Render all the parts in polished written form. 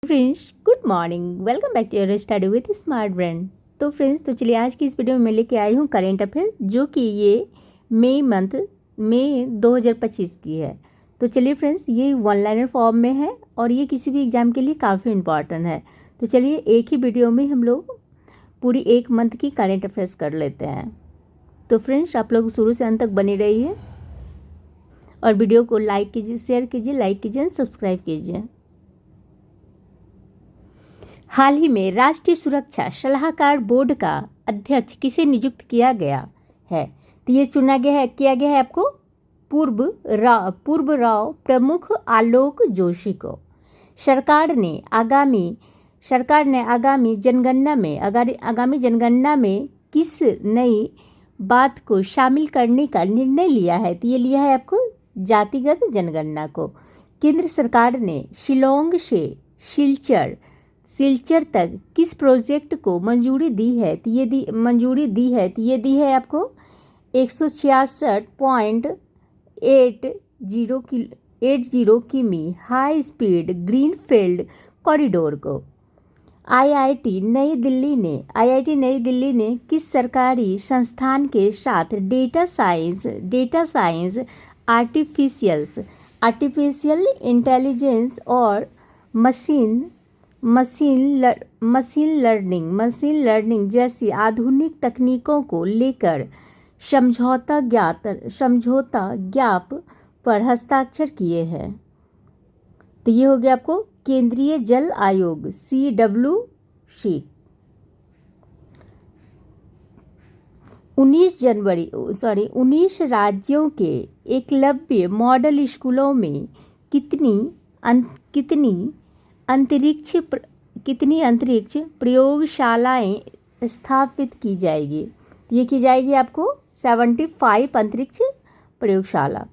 Friends good morning, welcome back to your study with smart brain. तो friends, तो चलिए आज की इस वीडियो में मैं लेके आई हूँ करेंट अफेयर, जो कि ये मई 2025 की है। तो चलिए फ्रेंड्स, ये वन लाइनर फॉर्म में है और ये किसी भी एग्जाम के लिए काफ़ी इंपॉर्टेंट है। तो चलिए एक ही वीडियो में हम लोग पूरी एक मंथ की करेंट अफेयर्स कर लेते हैं। तो फ्रेंड्स, आप लोग शुरू से अंत तक बने रहिए और वीडियो को लाइक कीजिए, शेयर कीजिए, लाइक कीजिए और सब्सक्राइब कीजिए। हाल ही में राष्ट्रीय सुरक्षा सलाहकार बोर्ड का अध्यक्ष किसे नियुक्त किया गया है? तो ये किया गया है आपको पूर्व राव प्रमुख आलोक जोशी को। सरकार ने आगामी जनगणना में किस नई बात को शामिल करने का निर्णय लिया है? तो ये लिया है आपको जातिगत जनगणना को। केंद्र सरकार ने शिलोंग से सिलचर तक किस प्रोजेक्ट को मंजूरी दी है? तो ये दी है आपको 166.80 किमी हाई स्पीड ग्रीनफील्ड कॉरिडोर को। आईआईटी नई दिल्ली ने किस सरकारी संस्थान के साथ डेटा साइंस आर्टिफिशियल इंटेलिजेंस और मशीन लर्निंग जैसी आधुनिक तकनीकों को लेकर समझौता ज्ञाप पर हस्ताक्षर किए हैं? तो ये हो गया आपको केंद्रीय जल आयोग CWC। 19 राज्यों के एकलव्य मॉडल स्कूलों में कितनी अंतरिक्ष प्रयोगशालाएं स्थापित की जाएगी? ये की जाएगी आपको 75 अंतरिक्ष प्रयोगशाला।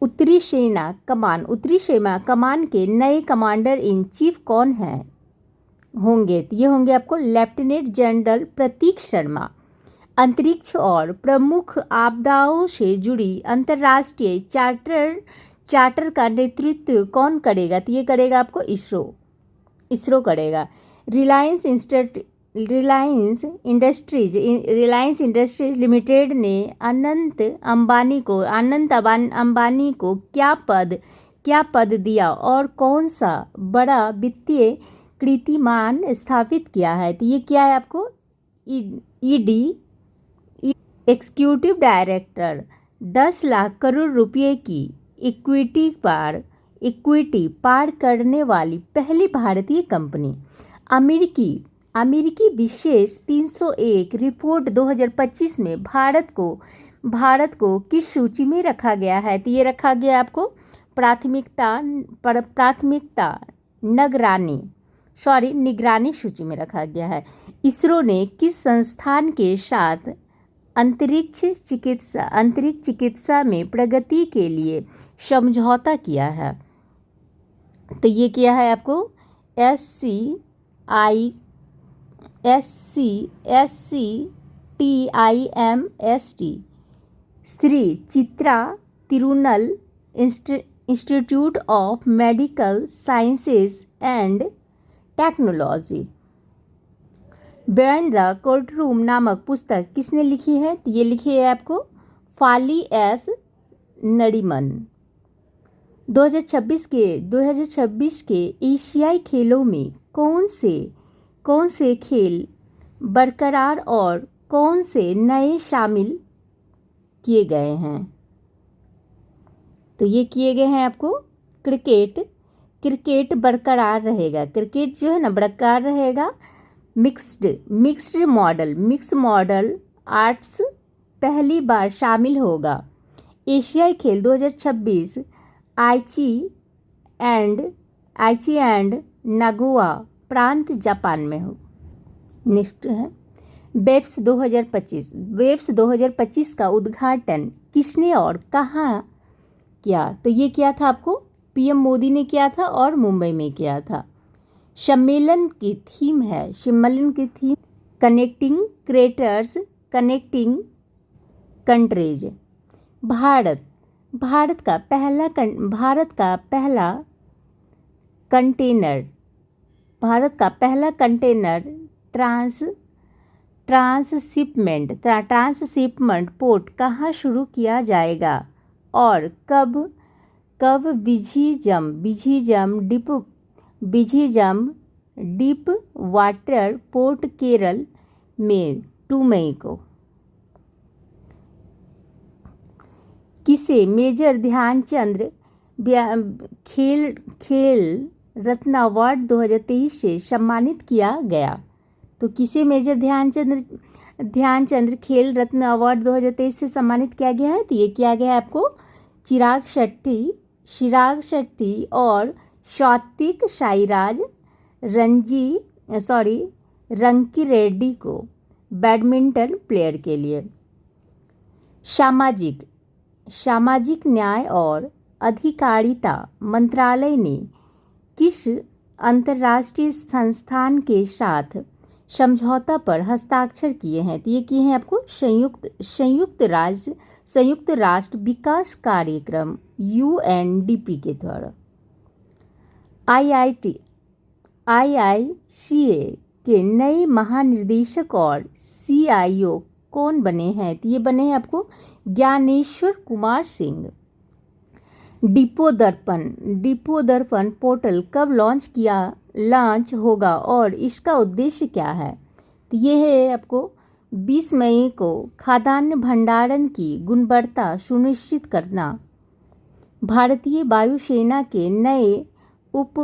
उत्तरी सेना कमान के नए कमांडर इन चीफ कौन होंगे? तो ये होंगे आपको लेफ्टिनेंट जनरल प्रतीक शर्मा। अंतरिक्ष और प्रमुख आपदाओं से जुड़ी अंतर्राष्ट्रीय चार्टर का नेतृत्व कौन करेगा? तो ये करेगा आपको इसरो करेगा। रिलायंस इंडस्ट्रीज लिमिटेड ने अनंत अंबानी को क्या पद दिया और कौन सा बड़ा वित्तीय कीर्तिमान स्थापित किया है? तो ये क्या है आपको ED executive director. 10 lakh crore रुपए की इक्विटी पार करने वाली पहली भारतीय कंपनी। अमेरिकी विशेष 301 रिपोर्ट 2025 में भारत को किस सूची में रखा गया है? तो ये रखा गया आपको प्राथमिकता निगरानी सूची में रखा गया है। इसरो ने किस संस्थान के साथ अंतरिक्ष चिकित्सा में प्रगति के लिए समझौता किया है? तो ये किया है आपको SCTIMST। Shri Chitra Tirunal institute of medical sciences and technology. Beyond the courtroom नामक पुस्तक किसने लिखी है? तो ये लिखी है आपको फाली एस नरीमन। 2026 के एशियाई खेलों में कौन से खेल बरकरार और कौन से नए शामिल किए गए हैं? तो ये किए गए हैं आपको क्रिकेट बरकरार रहेगा। क्रिकेट जो है ना बरकरार रहेगा। मिक्स मॉडल आर्ट्स पहली बार शामिल होगा। एशियाई खेल 2026 आइची एंड नागोया प्रांत जापान में हो। नेक्स्ट है वेब्स 2025 का उद्घाटन किसने और कहाँ किया? तो ये किया था आपको PM मोदी ने किया था और मुंबई में किया था। सम्मेलन की theme connecting creators connecting countries. Bharat का पहला कंटेनर भारत का पहला कंटेनर ट्रांसशिपमेंट पोर्ट कहाँ शुरू किया जाएगा और कब कब डीप वाटर पोर्ट केरल में 2 मई को। किसे मेजर ध्यानचंद खेल रत्न अवार्ड 2023 से सम्मानित किया गया? तो किसे मेजर ध्यानचंद खेल रत्न अवार्ड 2023 से सम्मानित किया गया है? तो ये किया गया है आपको चिराग शेट्टी और सात्विक साईराज रंकी रेड्डी को बैडमिंटन प्लेयर के लिए। सामाजिक न्याय और अधिकारिता मंत्रालय ने किस अंतर्राष्ट्रीय संस्थान के साथ समझौता पर हस्ताक्षर किए हैं? तो ये किए हैं आपको संयुक्त राष्ट्र विकास कार्यक्रम UNDP के द्वारा। IICA के नए महानिदेशक और CIO कौन बने हैं? तो ये बने हैं आपको ज्ञानेश्वर कुमार सिंह। डिपो दर्पण पोर्टल कब लॉन्च होगा और इसका उद्देश्य क्या है? तो ये है आपको 20 मई को। खाद्यान्न भंडारण की गुणवत्ता सुनिश्चित करना। भारतीय वायुसेना के नए उप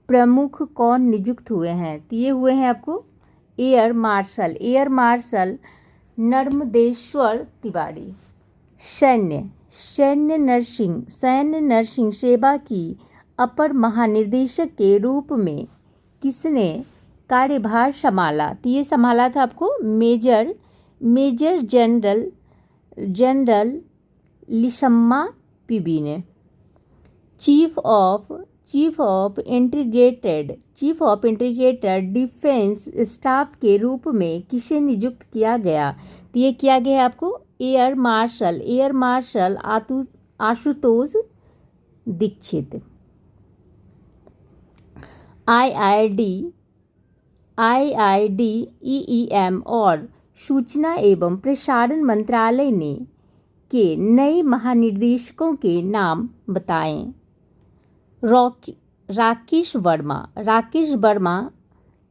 प्रमुख कौन नियुक्त हुए हैं? तो ये हुए हैं आपको एयर मार्शल नर्मदेश्वर तिवारी। सैन्य नर्सिंग सेवा की अपर महानिदेशक के रूप में किसने कार्यभार संभाला? तो ये संभाला था आपको मेजर जनरल लिशम्मा पीबी ने। Chief of integrated defence staff के रूप में किसे नियुक्त किया गया? तो ये किया गया आपको air marshal Ashutosh Dixit. IIDEEM और सूचना एवं प्रसारण मंत्रालय के नए महानिदेशकों के नाम बताएं। राकेश वर्मा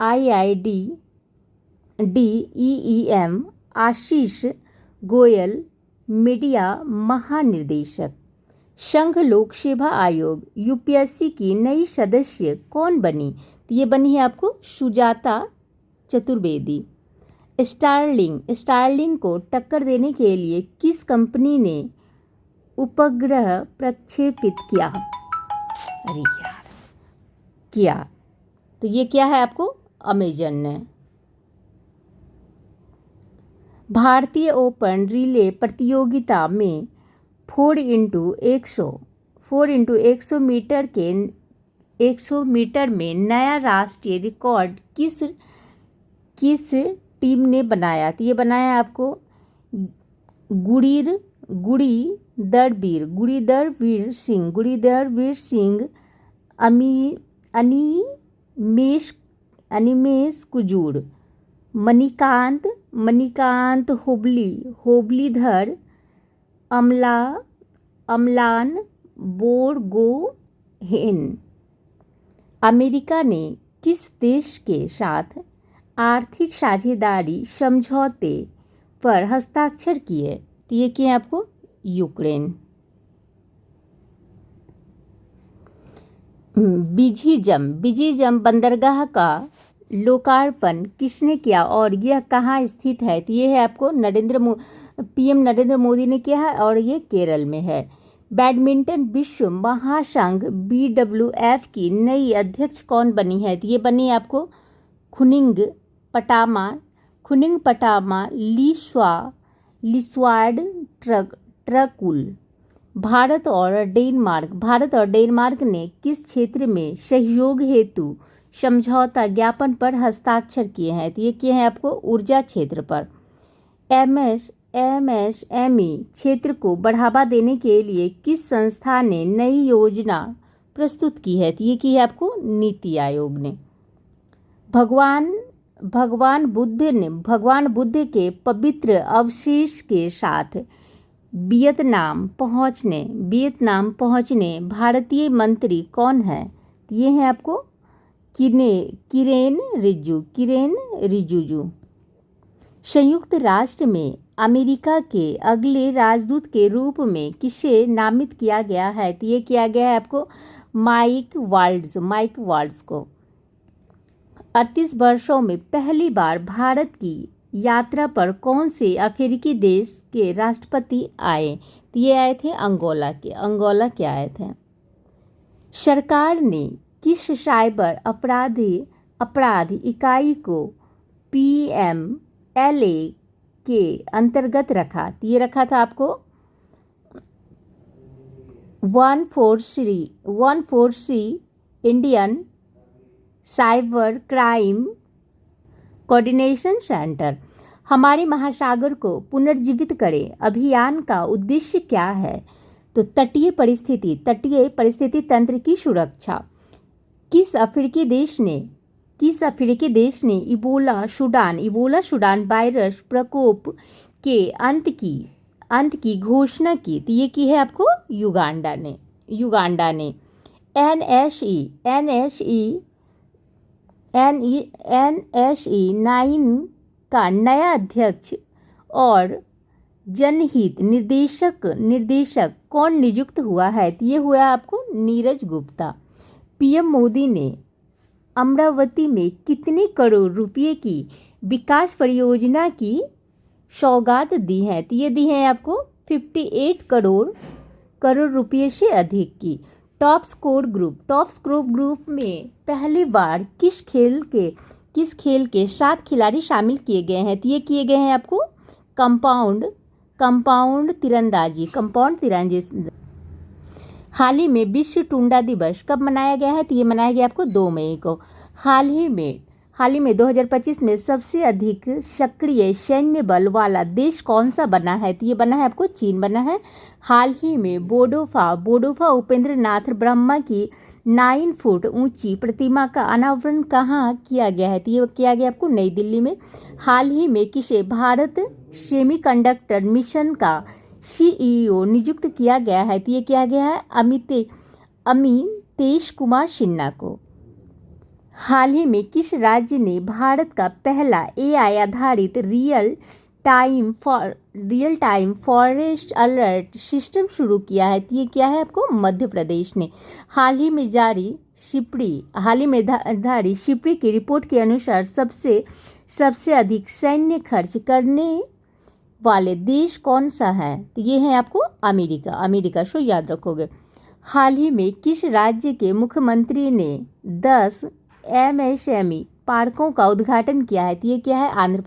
IIDEEM, आशीष गोयल मीडिया महानिदेशक। संघ लोक सेवा आयोग UPSC की नई सदस्य कौन बनी? तो ये बनी है आपको सुजाता चतुर्वेदी। स्टारलिंक को टक्कर देने के लिए किस कंपनी ने उपग्रह प्रक्षेपित किया? तो ये क्या है आपको अमेजन ने। भारतीय ओपन रिले प्रतियोगिता में 4x100 मीटर में नया राष्ट्रीय रिकॉर्ड किस टीम ने बनाया? तो ये बनाया आपको गुरीदरवीर सिंह अनिमेश कुजूर, मणिकांत होबलीधर, अमलान बोरगोहेन। अमेरिका ने किस देश के साथ आर्थिक साझेदारी समझौते पर हस्ताक्षर किए? तो ये किए आपको यूक्रेन। बिजीजम बंदरगाह का लोकार्पण किसने किया और यह कहाँ स्थित है? तो ये है आपको PM नरेंद्र मोदी ने किया है और ये केरल में है। बैडमिंटन विश्व महासंघ BWF की नई अध्यक्ष कौन बनी है? तो ये बनी आपको खुनिंग पटामा लिस्वाड ट्रकुल। भारत और डेनमार्क ने किस क्षेत्र में सहयोग हेतु समझौता ज्ञापन पर हस्ताक्षर किए हैं? तो ये किए हैं आपको ऊर्जा क्षेत्र पर। MSME क्षेत्र को बढ़ावा देने के लिए किस संस्था ने नई योजना प्रस्तुत की है? तो ये की है आपको नीति आयोग ने। भगवान भगवान बुद्ध के पवित्र अवशेष के साथ वियतनाम पहुंचने भारतीय मंत्री कौन है? ये हैं आपको किरेन रिजिजू। संयुक्त राष्ट्र में अमेरिका के अगले राजदूत के रूप में किसे नामित किया गया है? तो ये किया गया है आपको माइक वाल्ड्स को। 38 वर्षों में पहली बार भारत की यात्रा पर कौन से अफ्रीकी देश के राष्ट्रपति आए? तो ये आए थे अंगोला के आए थे। सरकार ने किस साइबर अपराध इकाई को PMLA के अंतर्गत रखा? तो ये रखा था आपको 143 Indian cyber crime coordination centre. हमारे महासागर को पुनर्जीवित करें अभियान का उद्देश्य क्या है? तो तटीय परिस्थिति तंत्र की सुरक्षा। किस अफ्रीकी देश ने इबोला सुडान वायरस प्रकोप के अंत की घोषणा की? तो ये की है आपको युगांडा ने। NSE 9 का नया अध्यक्ष और जनहित निर्देशक कौन नियुक्त हुआ है? तो ये हुआ आपको नीरज गुप्ता। PM मोदी ने अमरावती में कितने करोड़ रुपए की विकास परियोजना की सौगात दी है? तो ये दी है आपको 58 करोड़ रुपए से अधिक की। टॉप स्कोर ग्रुप में पहली बार किस खेल के 7 खिलाड़ी शामिल किए गए हैं? तो ये किए गए हैं आपको कंपाउंड तीरंदाजी। हाल ही में विश्व टुंडा दिवस कब मनाया गया है? तो ये मनाया गया आपको 2 मई को। हाल ही में 2025 में सबसे अधिक सक्रिय सैन्य बल वाला देश कौन सा बना है? तो ये बना है आपको चीन बना है। हाल ही में बोडोफा उपेंद्र नाथ ब्रह्मा की 9 फुट ऊंची प्रतिमा का अनावरण कहाँ किया गया है? तो ये किया गया आपको नई दिल्ली में। हाल ही में किसे भारत सेमीकंडक्टर मिशन का CEO नियुक्त किया गया है? तो ये किया गया है अमितेश कुमार सिन्हा को। हाल ही में किस राज्य ने भारत का पहला AI आधारित real time forest alert system शुरू किया है? तो ये क्या है आपको मध्य प्रदेश ने। हाल ही में जारी शिप्री की रिपोर्ट के अनुसार सबसे अधिक सैन्य खर्च करने वाले देश कौन सा है? तो ये है आपको अमेरिका सो याद रखोगे। हाल ही में किस राज्य के मुख्यमंत्री ने 10 MSME पार्कों का उद्घाटन किया है? तो ये क्या है आंध्र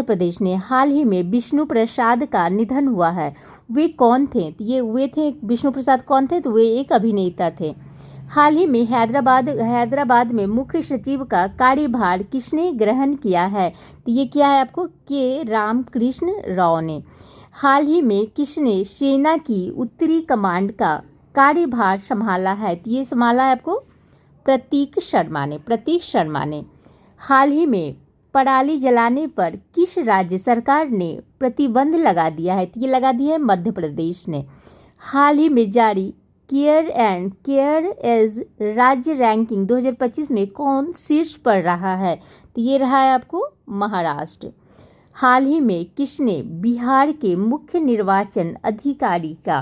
प्रदेश ने। हाल ही में विष्णु प्रसाद का निधन हुआ है, वे कौन थे? तो ये वे थे विष्णु प्रसाद कौन थे? तो वे एक अभिनेता थे। हाल ही में हैदराबाद में मुख्य सचिव का कार्यभार किसने ग्रहण किया है? तो ये क्या है आपको के रामकृष्ण राव ने। हाल ही में किसने सेना की उत्तरी कमांड का कार्यभार संभाला है? तो ये संभाला है आपको प्रतीक शर्मा ने। हाल ही में पराली जलाने पर किस राज्य सरकार ने प्रतिबंध लगा दिया है? तो ये लगा दिया है मध्य प्रदेश ने। हाल ही में जारी केयर एज राज्य रैंकिंग 2025 में कौन शीर्ष पर रहा है? तो ये रहा है आपको महाराष्ट्र। हाल ही में किसने बिहार के मुख्य निर्वाचन अधिकारी का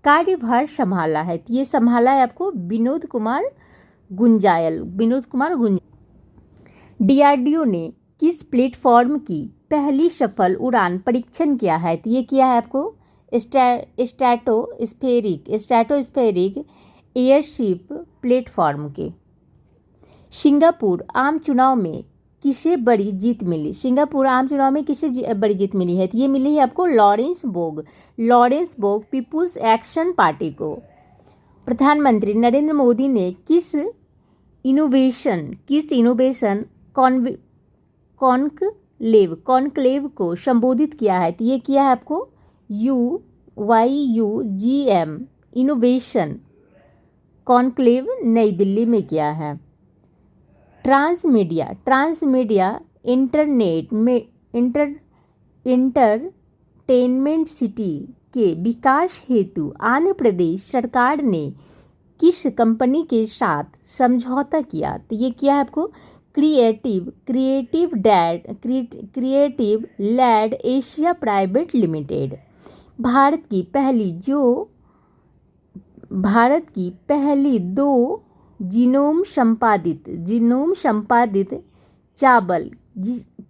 कार्यभार संभाला है? तो ये संभाला है आपको विनोद कुमार गुंजायल। DRDO ने किस प्लेटफॉर्म की पहली सफल उड़ान परीक्षण किया है? तो ये किया है आपको स्ट्रेटोस्फेरिक एयरशिप प्लेटफॉर्म के। सिंगापुर आम चुनाव में किसे बड़ी जीत मिली? बड़ी जीत मिली है? तो ये मिली है आपको लॉरेंस बोग पीपुल्स एक्शन पार्टी को। प्रधानमंत्री नरेंद्र मोदी ने किस इनोवेशन कॉन्क्लेव को संबोधित किया है? तो ये किया है आपको UGM इनोवेशन कॉन्क्लेव नई दिल्ली में किया है। ट्रांसमीडिया इंटरनेट में इंटरटेनमेंट सिटी के विकास हेतु आंध्र प्रदेश सरकार ने किस कंपनी के साथ समझौता किया? तो ये क्या है आपको Creative Lad Asia Private Limited. Bharat की पहली 2 जीनोम संपादित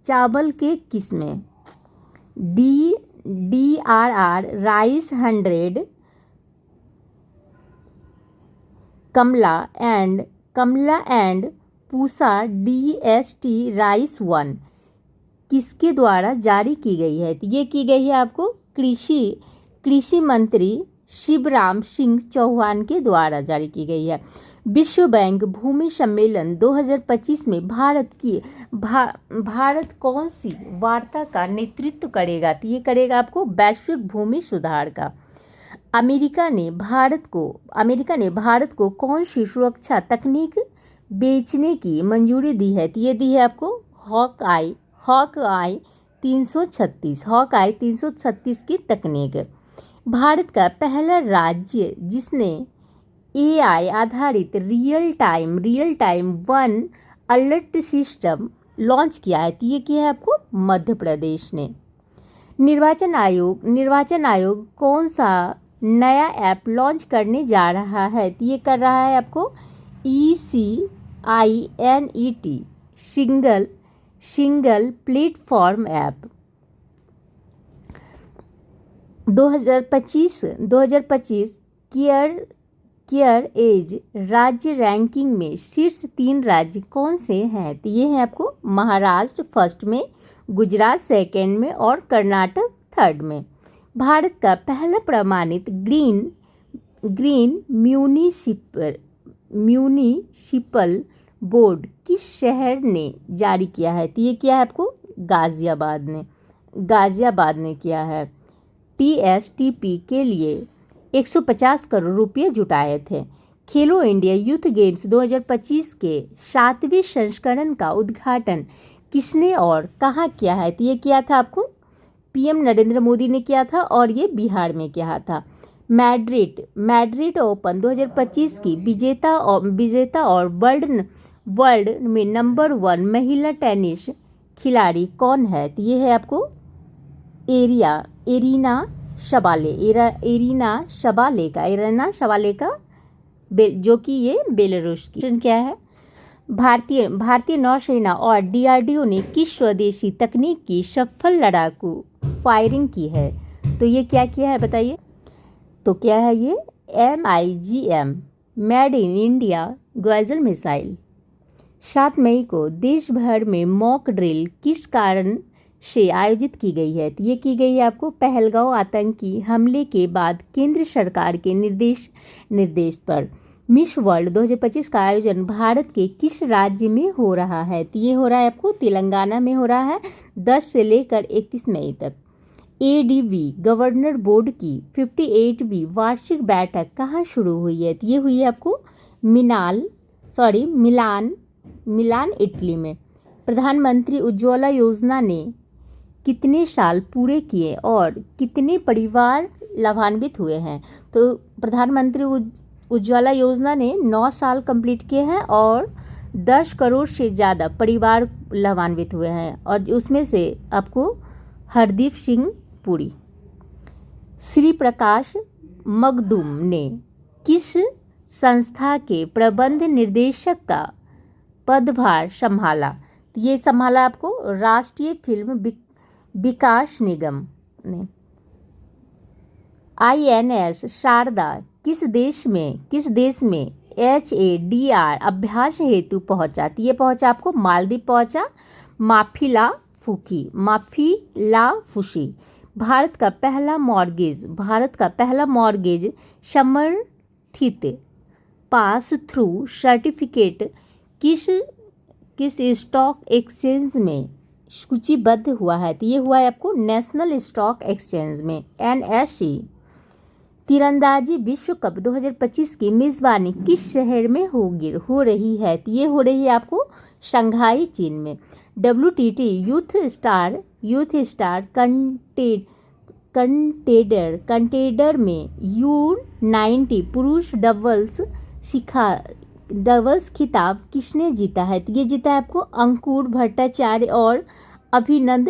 चावल के किस्में DRR rice 100, Kamala and Pusa DST rice 1 किसके द्वारा जारी की गई है? तो ये की गई है आपको कृषि मंत्री शिवराज सिंह चौहान के द्वारा जारी की गई है। विश्व बैंक भूमि सम्मेलन 2025 में भारत कौन सी वार्ता का नेतृत्व करेगा? तो ये करेगा आपको वैश्विक भूमि सुधार का। अमेरिका ने भारत को कौन सी सुरक्षा तकनीक बेचने की मंजूरी दी है? तो ये दी है आपको हॉक-आई 336 की तकनीक। भारत का पहला राज्य जिसने AI आधारित real time one alert system launch किया है, तो ये किया है आपको मध्य प्रदेश ने। निर्वाचन आयोग कौन सा नया ऐप लॉन्च करने जा रहा है? तो ये कर रहा है आपको ECINET single platform app. 2025 CareEdge राज्य रैंकिंग में शीर्ष 3 राज्य कौन से हैं? तो ये है आपको महाराष्ट्र फर्स्ट में, गुजरात सेकंड में और कर्नाटक थर्ड में। भारत का पहला प्रमाणित ग्रीन म्यूनिसिपल बोर्ड किस शहर ने जारी किया है? तो ये किया है आपको गाजियाबाद ने किया है। TSTP के लिए 150 करोड़ रुपये जुटाए थे। खेलो इंडिया यूथ गेम्स 2025 के 7वें संस्करण का उद्घाटन किसने और कहाँ किया है? तो ये किया था आपको PM नरेंद्र मोदी ने किया था और ये बिहार में किया था। मैड्रिड ओपन 2025 की विजेता और वर्ल्ड में नंबर 1 महिला टेनिस खिलाड़ी कौन है? तो ये है आपको एरिना शबालेका जो कि ये बेलारूस की। क्या है? भारतीय नौसेना और DRDO ने किस स्वदेशी तकनीक की सफल लड़ाकू फायरिंग की है? तो ये क्या किया है बताइए? तो क्या है ये MIGM मेड इन इंडिया ग्वाइजल मिसाइल। 7 मई को देश भर में मॉक ड्रिल किस कारण से आयोजित की गई है? तो ये की गई है आपको पहलगांव आतंकी हमले के बाद केंद्र सरकार के निर्देश पर। मिस वर्ल्ड 2025 का आयोजन भारत के किस राज्य में हो रहा है? तो ये हो रहा है आपको तेलंगाना में हो रहा है 10 से लेकर 31 मई तक। ADB गवर्नर बोर्ड की 58वीं वार्षिक बैठक कहाँ शुरू हुई है? तो ये हुई है आपको मिलान इटली में। प्रधानमंत्री उज्ज्वला योजना ने कितने साल पूरे किए और कितने परिवार लाभान्वित हुए हैं? तो प्रधानमंत्री उज्ज्वला योजना ने 9 साल कंप्लीट किए हैं और 10 करोड़ से ज़्यादा परिवार लाभान्वित हुए हैं और उसमें से आपको हरदीप सिंह पुरी। श्री प्रकाश मखदूम ने किस संस्था के प्रबंध निर्देशक का पदभार संभाला? ये संभाला आपको राष्ट्रीय फिल्म विकास निगम ने। INS शारदा किस देश में HADR अभ्यास हेतु पहुंचा? तो ये पहुंचा आपको मालदीव पहुंचा, माफिलाफुशी। भारत का पहला मॉर्गेज समर्थित पास थ्रू सर्टिफिकेट किस स्टॉक एक्सचेंज में सूचीबद्ध हुआ है? तो ये हुआ है आपको नेशनल स्टॉक एक्सचेंज में NSE। तीरंदाजी विश्व कप 2025 की मेज़बानी किस शहर में हो रही है? तो ये हो रही है आपको शंघाई, चीन में। WTT यूथ स्टार कंटेडर में U90 पुरुष डबल्स खिताब किसने जीता है? तो ये जीता है आपको अंकुर भट्टाचार्य और अभिनंद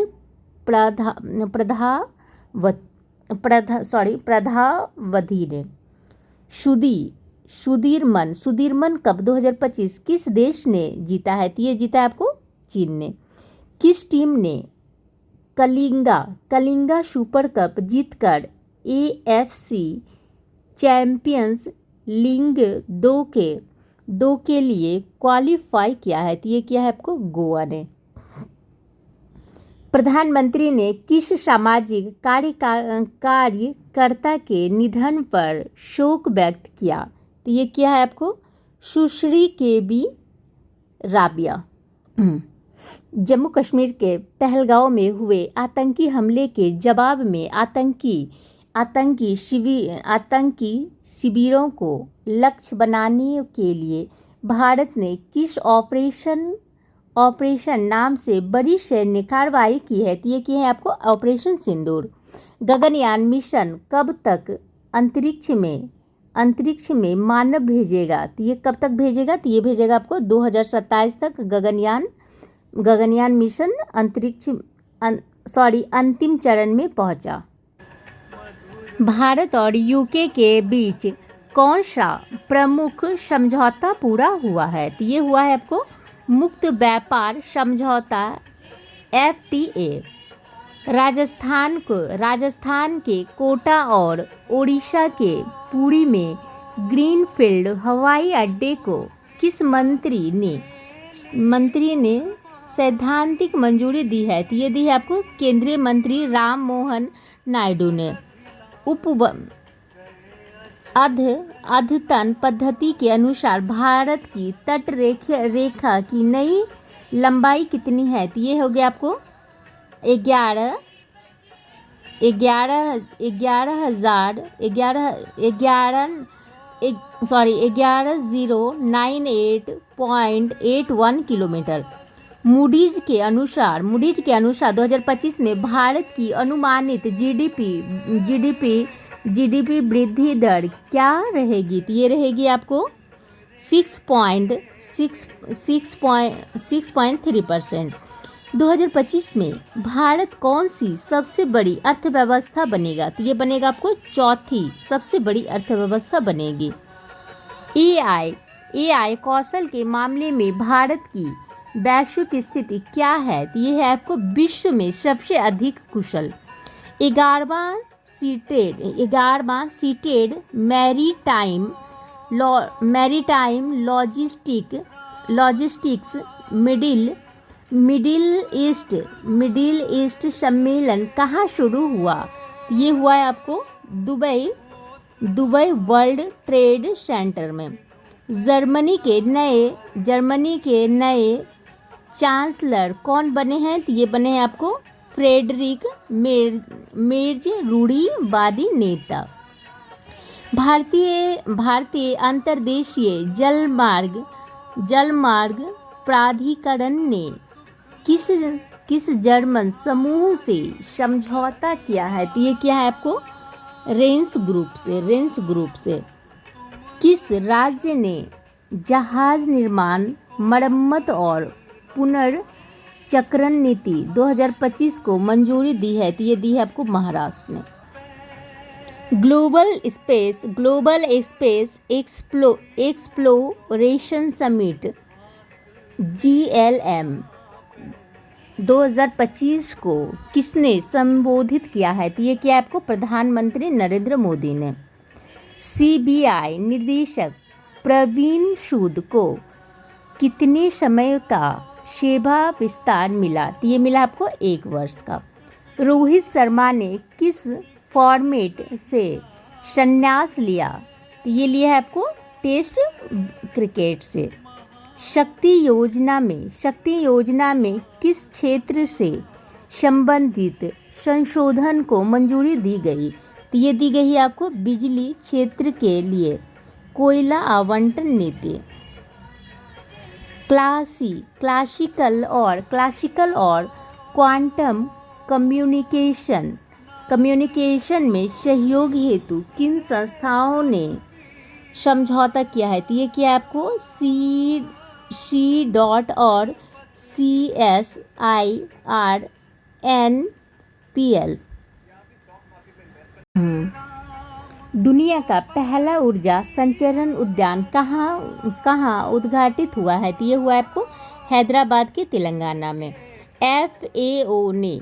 प्रधावधि ने। सुदीरमन कप 2025 किस देश ने जीता है? तो ये जीता है आपको चीन ने। किस टीम ने कलिंगा सुपर कप जीतकर AFC चैंपियंस लीग 2 के लिए क्वालिफाई किया है? तो ये किया है आपको गोवा ने। प्रधानमंत्री ने किस सामाजिक कार्यकर्ता के निधन पर शोक व्यक्त किया? तो ये किया है आपको सुश्री KB राबिया। जम्मू कश्मीर के पहलगांव में हुए आतंकी हमले के जवाब में आतंकी शिविरों को लक्ष्य बनाने के लिए भारत ने किस ऑपरेशन नाम से बड़ी सैन्य कार्रवाई की है? तो ये की है आपको ऑपरेशन सिंदूर। गगनयान मिशन कब तक अंतरिक्ष में मानव भेजेगा? तो ये कब तक भेजेगा? तो ये भेजेगा आपको 2027 तक। गगनयान मिशन अंतिम चरण में पहुंचा। भारत और UK के बीच कौन सा प्रमुख समझौता पूरा हुआ है? तो ये हुआ है आपको मुक्त व्यापार समझौता FTA। राजस्थान के कोटा और ओडिशा के पुरी में ग्रीनफील्ड हवाई अड्डे को किस मंत्री ने सैद्धांतिक मंजूरी दी है? तो ये दी है आपको केंद्रीय मंत्री राम मोहन नायडू ने। अद्यतन पद्धति के अनुसार भारत की तट रेखा की नई लंबाई कितनी है? तो ये हो गया आपको 11,098.81 किलोमीटर। मूडीज के अनुसार 2025 में भारत की अनुमानित जीडीपी वृद्धि दर क्या रहेगी? तो ये रहेगी आपको 6.3%। 2025 में भारत कौन सी सबसे बड़ी अर्थव्यवस्था बनेगा? तो ये बनेगा आपको चौथी सबसे बड़ी अर्थव्यवस्था बनेगी। AI कौशल के मामले में भारत की वैश्विक स्थिति क्या है? तो ये है आपको विश्व में सबसे अधिक कुशल। 11वां Seatrade maritime logistics middle east सम्मेलन कहाँ शुरू हुआ? ये हुआ है आपको दुबई वर्ल्ड ट्रेड सेंटर में। जर्मनी के नए चांसलर कौन बने हैं? तो ये बने हैं आपको फ्रेडरिक मेर्ज, रूढ़िवादी नेता। भारतीय अंतर्देशीय जलमार्ग प्राधिकरण ने किस जर्मन समूह से समझौता किया है? तो ये क्या है आपको रेंस ग्रुप से। किस राज्य ने जहाज निर्माण, मरम्मत और पुनर्चक्रण नीति 2025 को मंजूरी दी है? तो ये दी है आपको महाराष्ट्र ने। Global space exploration summit GLM 2025 को किसने संबोधित किया है? तो ये क्या है आपको प्रधानमंत्री नरेंद्र मोदी ने। CBI निदेशक प्रवीण सूद को कितने समय का सेवा विस्तार मिला? तो ये मिला आपको 1 वर्ष का। रोहित शर्मा ने किस फॉर्मेट से संन्यास लिया? तो ये लिया है आपको टेस्ट क्रिकेट से। शक्ति योजना में किस क्षेत्र से संबंधित संशोधन को मंजूरी दी गई? तो ये दी गई है आपको बिजली क्षेत्र के लिए कोयला आवंटन नीति। क्लासिकल और क्वांटम कम्युनिकेशन में सहयोग हेतु किन संस्थाओं ने समझौता किया है? तो ये किया है आपको C और CSIRNPL। दुनिया का पहला ऊर्जा संचरण उद्यान कहाँ उद्घाटित हुआ है? तो ये हुआ है आपको हैदराबाद के तेलंगाना में। FAO ने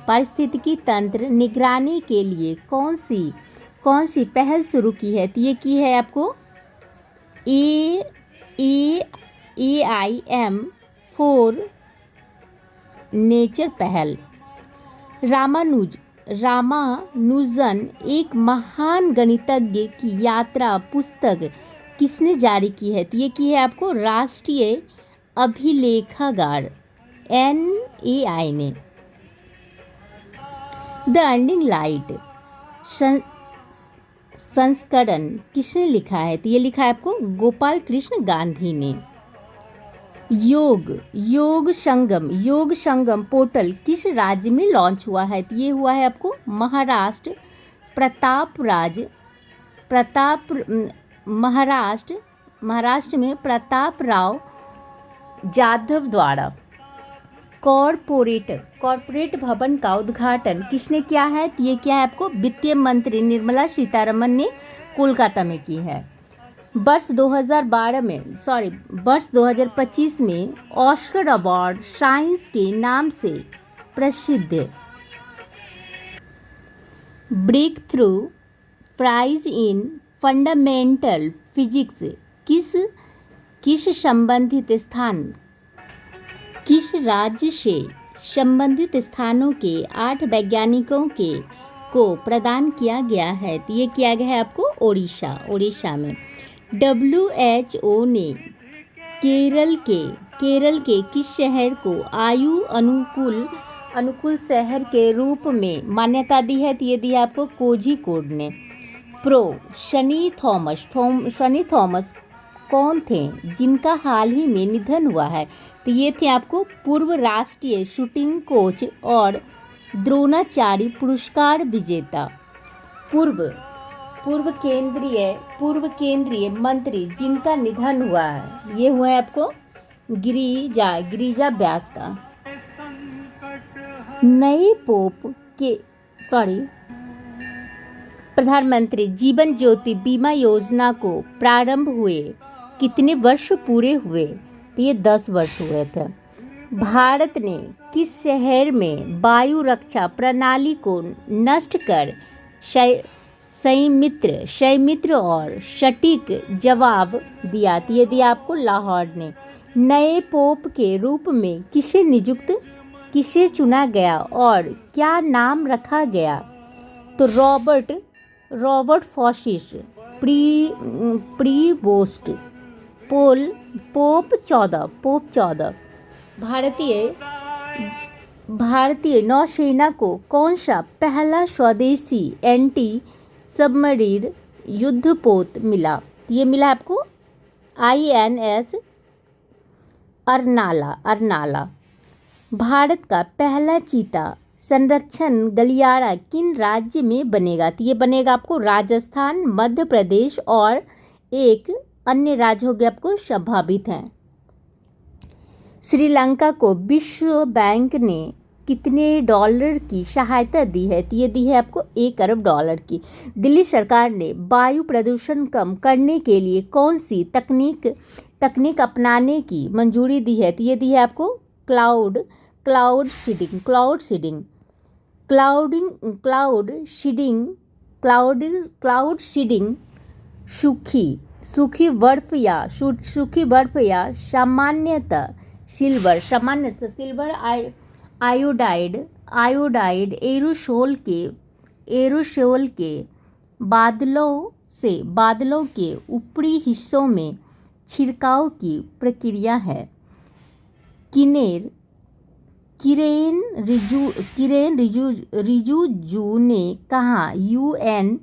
पारिस्थितिकी तंत्र निगरानी के लिए कौन सी पहल शुरू की है? तो ये की है आपको AIM फॉर नेचर पहल। रामानुजन एक महान गणितज्ञ की यात्रा पुस्तक किसने जारी की है? तो ये की है आपको राष्ट्रीय अभिलेखागार NAI ने। द अर्निंग लाइट संस्करण किसने लिखा है? तो ये लिखा है आपको गोपाल कृष्ण गांधी ने। योग संगम पोर्टल किस राज्य में लॉन्च हुआ है? तो ये हुआ है आपको महाराष्ट्र में प्रतापराव जाधव द्वारा। कॉर्पोरेट भवन का उद्घाटन किसने किया है? तो ये क्या है आपको वित्त मंत्री निर्मला सीतारमण ने कोलकाता में की है। वर्ष 2025 में ऑस्कर अवार्ड साइंस के नाम से प्रसिद्ध Breakthrough Prize in Fundamental Physics किस राज्य से संबंधित स्थानों के 8 वैज्ञानिकों को प्रदान किया गया है? तो ये किया गया है आपको ओडिशा में। WHO ने केरल के किस शहर को आयु अनुकूल शहर के रूप में मान्यता दी है? तो ये दी है आपको कोझिकोड ने। शनि थॉमस कौन थे जिनका हाल ही में निधन हुआ है? तो ये थे आपको पूर्व राष्ट्रीय शूटिंग कोच और द्रोणाचार्य पुरस्कार विजेता। पूर्व केंद्रीय मंत्री जिनका निधन हुआ है, ये हुआ है आपको गिरिजा व्यास का। नए पोप के प्रधानमंत्री जीवन ज्योति बीमा योजना को प्रारंभ हुए कितने वर्ष पूरे हुए? तो ये 10 वर्ष हुए थे। भारत ने किस शहर में वायु रक्षा प्रणाली को नष्ट कर संयमित्र और सटीक जवाब दिया? तो ये दिया आपको लाहौर ने। नए पोप के रूप में किसे चुना गया और क्या नाम रखा गया? तो रॉबर्ट फॉसिस प्रीबोस्ट पोप 14। भारतीय नौसेना को कौन सा पहला स्वदेशी एंटी सबमरीन युद्धपोत मिला? ये मिला आपको INS अर्नाला। भारत का पहला चीता संरक्षण गलियारा किन राज्य में बनेगा? तो ये बनेगा आपको राजस्थान, मध्य प्रदेश और एक अन्य राज्य हो गया आपको संभावित हैं। श्रीलंका को विश्व बैंक ने कितने डॉलर की सहायता दी है? तो ये दी है आपको $1 अरब की। दिल्ली सरकार ने वायु प्रदूषण कम करने के लिए कौन सी तकनीक अपनाने की मंजूरी दी है? तो ये दी है आपको क्लाउड सीडिंग सूखी बर्फ या सामान्यतः सिल्वर आयोडाइड एरोसोल के बादलों के ऊपरी हिस्सों में छिड़काव की प्रक्रिया है। किरेन रिजिजू ने कहा यूएन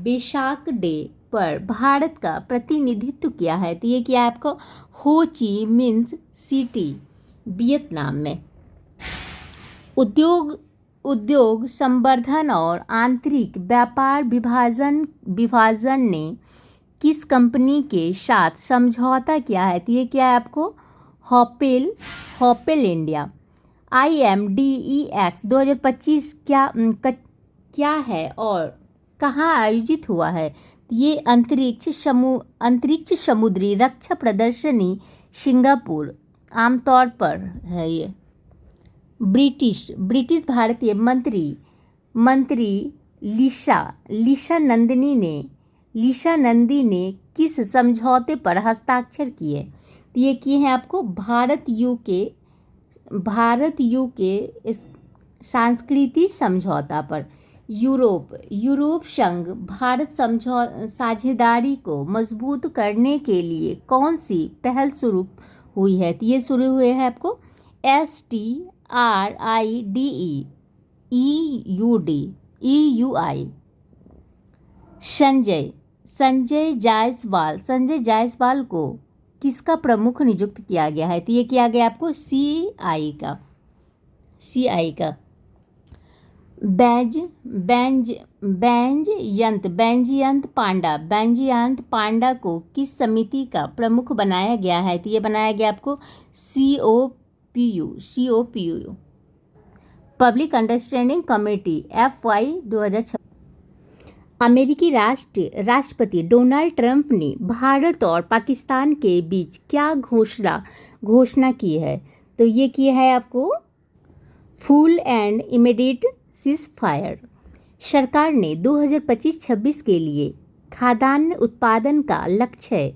वेसाक डे पर भारत का प्रतिनिधित्व किया है। तो ये क्या है आपको, हो ची मिन्ह सिटी वियतनाम में। उद्योग संवर्धन और आंतरिक व्यापार विभाजन ने किस कंपनी के साथ समझौता किया है? तो ये क्या है आपको, हॉपेल इंडिया। IMDEX 2025 क्या है और कहाँ आयोजित हुआ है? ये अंतरिक्ष समुद्री रक्षा प्रदर्शनी सिंगापुर आमतौर पर है। ये ब्रिटिश भारतीय मंत्री लीसा नंदी ने किस समझौते पर हस्ताक्षर किए? तो ये किए हैं आपको भारत यूके सांस्कृतिक समझौता पर। यूरोप संघ भारत साझेदारी को मजबूत करने के लिए कौन सी पहल शुरू हुई है? तो ये शुरू हुए हैं आपको EUI। संजय जायसवाल को किसका प्रमुख नियुक्त किया गया है? तो ये किया गया आपको CI का। बैजयंत पांडा को किस समिति का प्रमुख बनाया गया है? तो ये बनाया गया आपको COPU public understanding committee FY 2026। अमेरिकी राष्ट्रपति डोनाल्ड ट्रंप ने भारत और पाकिस्तान के बीच क्या घोषणा की है? तो ये किया है आपको फुल एंड इमीडिएट सीज़फायर। सरकार ने 2025-26 के लिए खाद्यान्न उत्पादन का लक्ष्य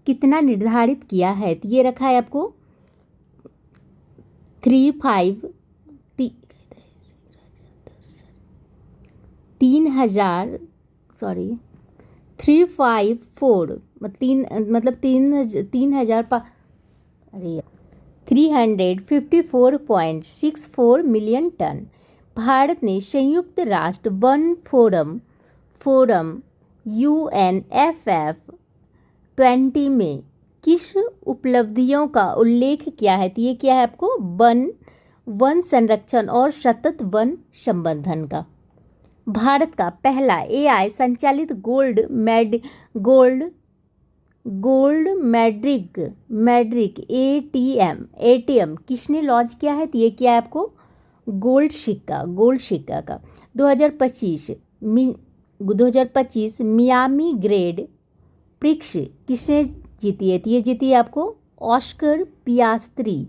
कितना निर्धारित किया है? तो ये रखा है आपको 354.64 मिलियन टन। भारत ने संयुक्त राष्ट्र वन फोरम UNFF20 में किस उपलब्धियों का उल्लेख किया है? तो ये क्या है आपको वन संरक्षण और सतत वन संवर्धन का। भारत का पहला AI संचालित गोल्ड मैट्रिक ATM किसने लॉन्च किया है? तो ये क्या है आपको गोल्ड सिक्का का। 2025 मियामी ग्रेड प्रिक्स किसने जीती है? तो ये जीती है आपको ऑस्कर पियास्त्री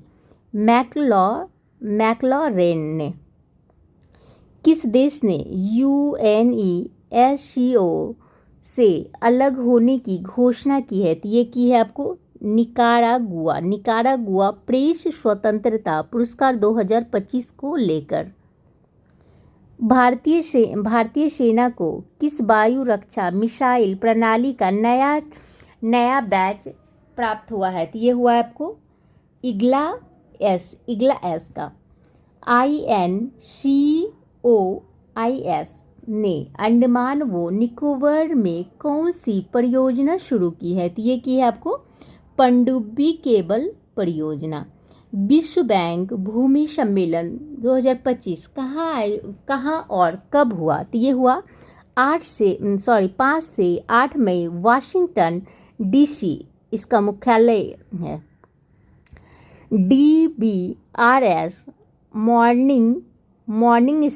मैक्लॉरेन ने। किस देश ने UNESCO से अलग होने की घोषणा की है? तो ये की है आपको निकारागुआ प्रेस स्वतंत्रता पुरस्कार 2025 को लेकर। भारतीय सेना को किस वायु रक्षा मिसाइल प्रणाली का नया बैच प्राप्त हुआ है? तो ये हुआ है आपको इग्ला एस का। INCOIS ने अंडमान व निकोबार में कौन सी परियोजना शुरू की है? तो ये की है आपको पनडुब्बी केबल परियोजना। विश्व बैंक भूमि सम्मेलन 2025 कहाँ और कब हुआ? तो ये हुआ 5 से 8 मई वाशिंगटन DC इसका मुख्यालय है। DBRS मॉर्निंग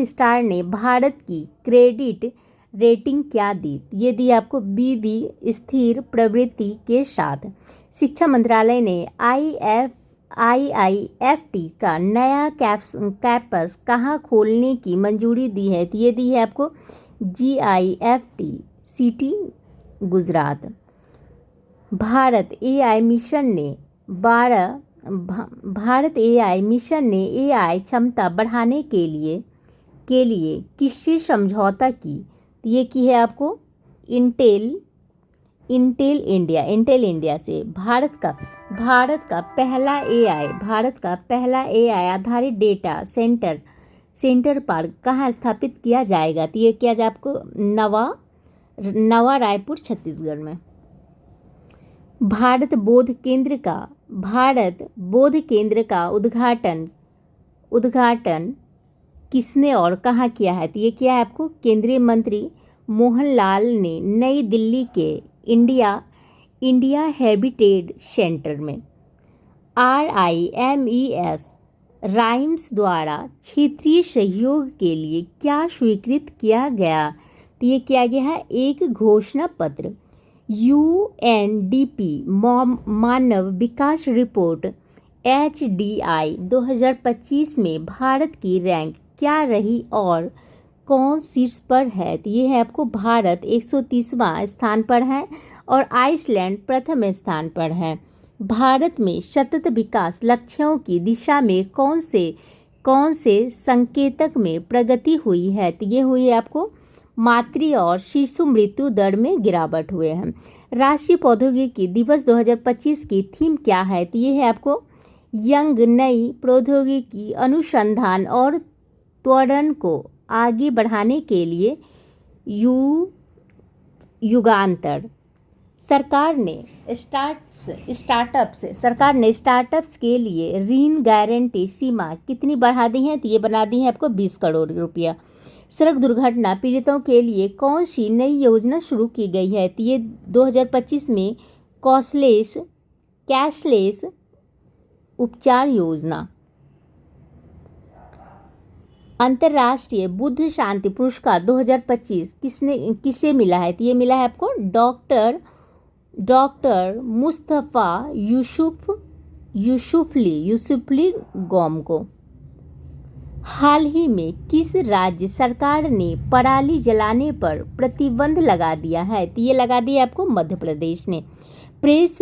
स्टार ने भारत की क्रेडिट रेटिंग क्या दी? ये दी आपको BB स्थिर प्रवृत्ति के साथ। शिक्षा मंत्रालय ने IIFT का नया कैंपस कहाँ खोलने की मंजूरी दी है? तो ये दी है आपको GIFT city Gujarat. Bharat AI mission ने AI क्षमता बढ़ाने के लिए किससे समझौता की? तो ये की है आपको इंटेल इंडिया से। भारत का भारत का पहला एआई आधारित डेटा सेंटर पार्क कहाँ स्थापित किया जाएगा? तो ये किया जाए आपको नवा रायपुर छत्तीसगढ़ में। भारत बोध केंद्र का उद्घाटन किसने और कहाँ किया है? तो ये किया है आपको केंद्रीय मंत्री मोहनलाल ने नई दिल्ली के इंडिया हैबिटेट सेंटर में। RIMES राइम्स द्वारा क्षेत्रीय सहयोग के लिए क्या स्वीकृत किया गया? तो ये किया गया है एक घोषणा पत्र। UNDP मानव विकास रिपोर्ट HDI 2025 में भारत की रैंक क्या रही और कौन शीर्ष पर है? तो ये है आपको भारत 130वां स्थान पर है और आइसलैंड प्रथम स्थान पर है। भारत में सतत विकास लक्ष्यों की दिशा में कौन से संकेतक में प्रगति हुई है? तो ये हुई है आपको मातृ और शिशु मृत्यु दर में गिरावट हुए हैं। राष्ट्रीय प्रौद्योगिकी दिवस 2025 की थीम क्या है? तो ये है आपको यंग नई प्रौद्योगिकी अनुसंधान और त्वरण को आगे बढ़ाने के लिए युगांतर। सरकार ने स्टार्टअप्स के लिए ऋण गारंटी सीमा कितनी बढ़ा दी है? तो ये बना दी है आपको 20 करोड़ रुपया। सड़क दुर्घटना पीड़ितों के लिए कौन सी नई योजना शुरू की गई है? तो ये 2025 में कैशलेस उपचार योजना। अंतर्राष्ट्रीय बुद्ध शांति पुरस्कार 2025 किसे मिला है? तो ये मिला है आपको डॉक्टर मुस्तफ़ा यूसुफली गौम को। हाल ही में किस राज्य सरकार ने पराली जलाने पर प्रतिबंध लगा दिया है? तो ये लगा दिया आपको मध्य प्रदेश ने। प्रेस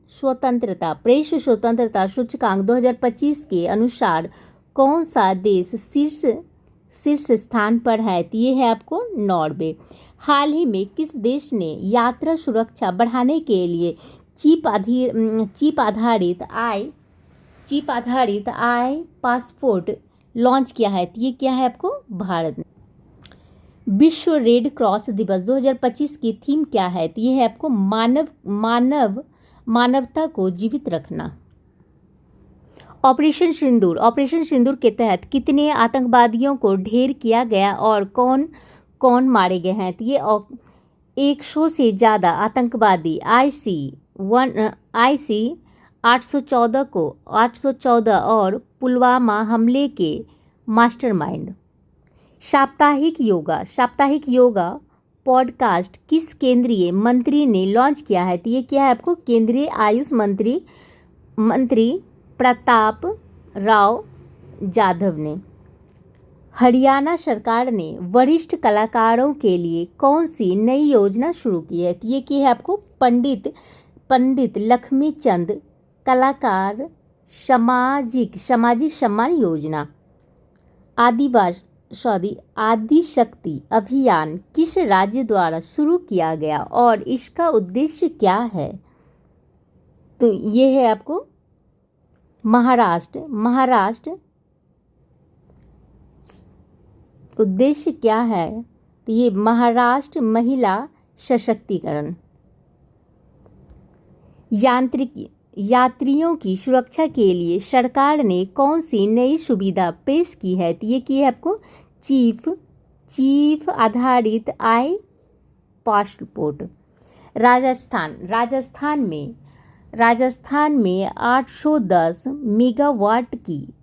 स्वतंत्रता सूचकांक 2025 के अनुसार कौन सा देश शीर्ष स्थान पर है? तो ये है आपको नॉर्वे। हाल ही में किस देश ने यात्रा सुरक्षा बढ़ाने के लिए चिप आधारित आई पासपोर्ट लॉन्च किया है? तो ये क्या है आपको भारत ने। विश्व रेड क्रॉस दिवस 2025 की थीम क्या है? तो ये है आपको मानवता को जीवित रखना। ऑपरेशन सिंदूर के तहत कितने आतंकवादियों को ढेर किया गया और कौन कौन मारे गए हैं? तो ये 100 से ज़्यादा आतंकवादी IC 814 और पुलवामा हमले के मास्टरमाइंड। साप्ताहिक योगा पॉडकास्ट किस केंद्रीय मंत्री ने लॉन्च किया है? तो ये क्या है आपको केंद्रीय आयुष मंत्री प्रताप राव जाधव ने। हरियाणा सरकार ने वरिष्ठ कलाकारों के लिए कौन सी नई योजना शुरू की है? तो ये की है आपको पंडित लक्ष्मीचंद कलाकार सामाजिक सम्मान योजना। आदिशक्ति अभियान किस राज्य द्वारा शुरू किया गया और इसका उद्देश्य क्या है? तो ये है आपको महाराष्ट्र। उद्देश्य क्या है? तो ये महाराष्ट्र महिला सशक्तिकरण। यात्रियों की सुरक्षा के लिए सरकार ने कौन सी नई सुविधा पेश की है? तो ये की है आपको चीफ आधारित आई पासपोर्ट। राजस्थान में 810 मेगावाट की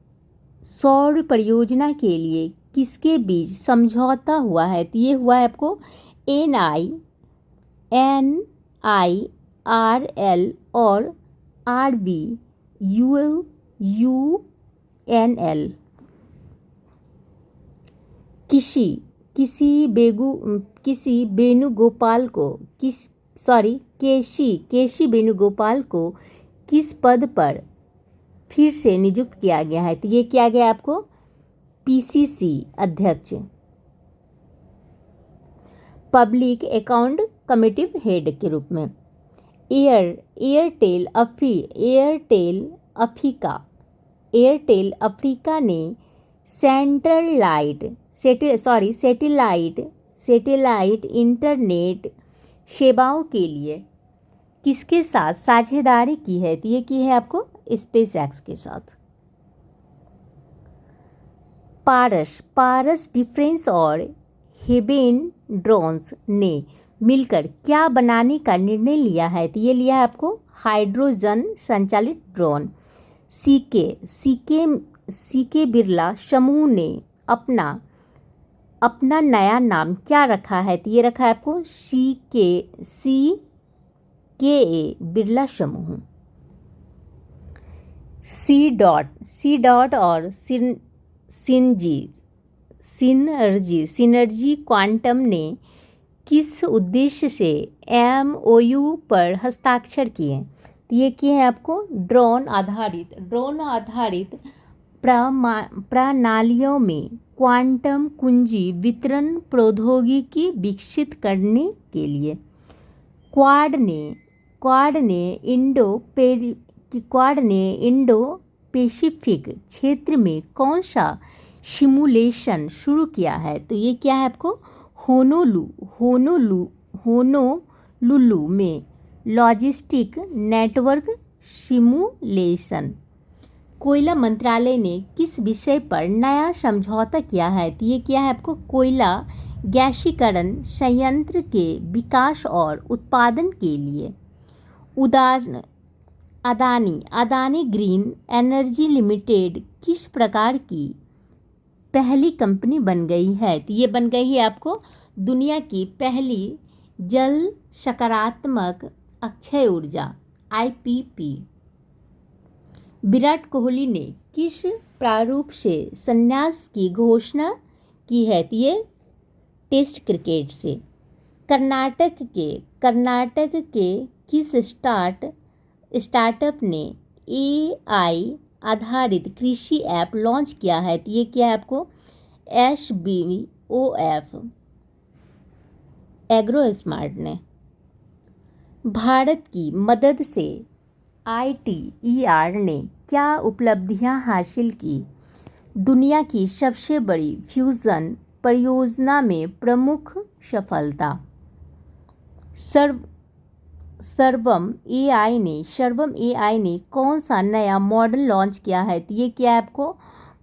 सौर परियोजना के लिए किसके बीच समझौता हुआ है? तो ये हुआ है आपको NIRL और RVUNL। केसी वेणुगोपाल को किस पद पर फिर से नियुक्त किया गया है? तो ये किया गया आपको PCC अध्यक्ष, पब्लिक अकाउंट कमेटी हेड के रूप में। एयरटेल अफ्रीका ने सैटेलाइट इंटरनेट सेवाओं के लिए किसके साथ साझेदारी की है? तो ये की है आपको स्पेस एक्स के साथ। पारस डिफेंस और हेवेन ड्रोन्स ने मिलकर क्या बनाने का निर्णय लिया है? तो ये लिया है आपको हाइड्रोजन संचालित ड्रोन। सीके बिरला समूह ने अपना नया नाम क्या रखा है? तो ये रखा है आपको सीके बिरला समूह। सी डॉट और सिनर्जी क्वांटम ने किस उद्देश्य से MOU पर हस्ताक्षर किए? तो ये किए हैं आपको ड्रोन आधारित प्रणालियों में क्वांटम कुंजी वितरण प्रौद्योगिकी विकसित करने के लिए। क्वाड ने इंडो पैसिफिक क्षेत्र में कौन सा सिमुलेशन शुरू किया है? तो ये क्या है आपको होनोलुलु में लॉजिस्टिक नेटवर्क सिमुलेशन। कोयला मंत्रालय ने किस विषय पर नया समझौता किया है? तो ये क्या है आपको कोयला गैसीकरण संयंत्र के विकास और उत्पादन के लिए। अदानी ग्रीन एनर्जी लिमिटेड किस प्रकार की पहली कंपनी बन गई है? तो ये बन गई है आपको दुनिया की पहली जल सकारात्मक अक्षय ऊर्जा IPP। विराट कोहली ने किस प्रारूप से संन्यास की घोषणा की है? तो ये टेस्ट क्रिकेट से। कर्नाटक के किस स्टार्टअप ने AI आधारित कृषि ऐप लॉन्च किया है? तो ये क्या है आपको SBOF एग्रो स्मार्ट ने। भारत की मदद से ITER ने क्या उपलब्धियां हासिल की? दुनिया की सबसे बड़ी फ्यूजन परियोजना में प्रमुख सफलता। सर्वम AI ने कौन सा नया मॉडल लॉन्च किया है? तो ये क्या है आपको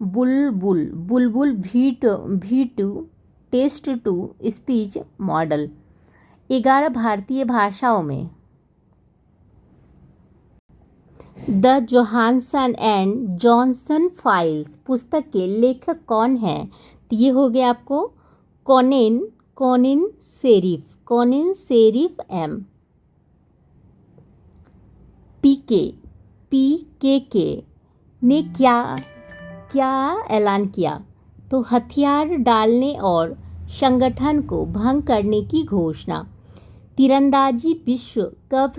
बुलबुल V2 test to speech model. 11 भारतीय भाषाओं में the Johansson and Johnson files पुस्तक के लेखक कौन हैं? तो ये हो गया आपको कॉनिन शेरिफ M। PKK ने क्या ऐलान किया? तो हथियार डालने और संगठन को भंग करने की घोषणा। तीरंदाजी विश्व कप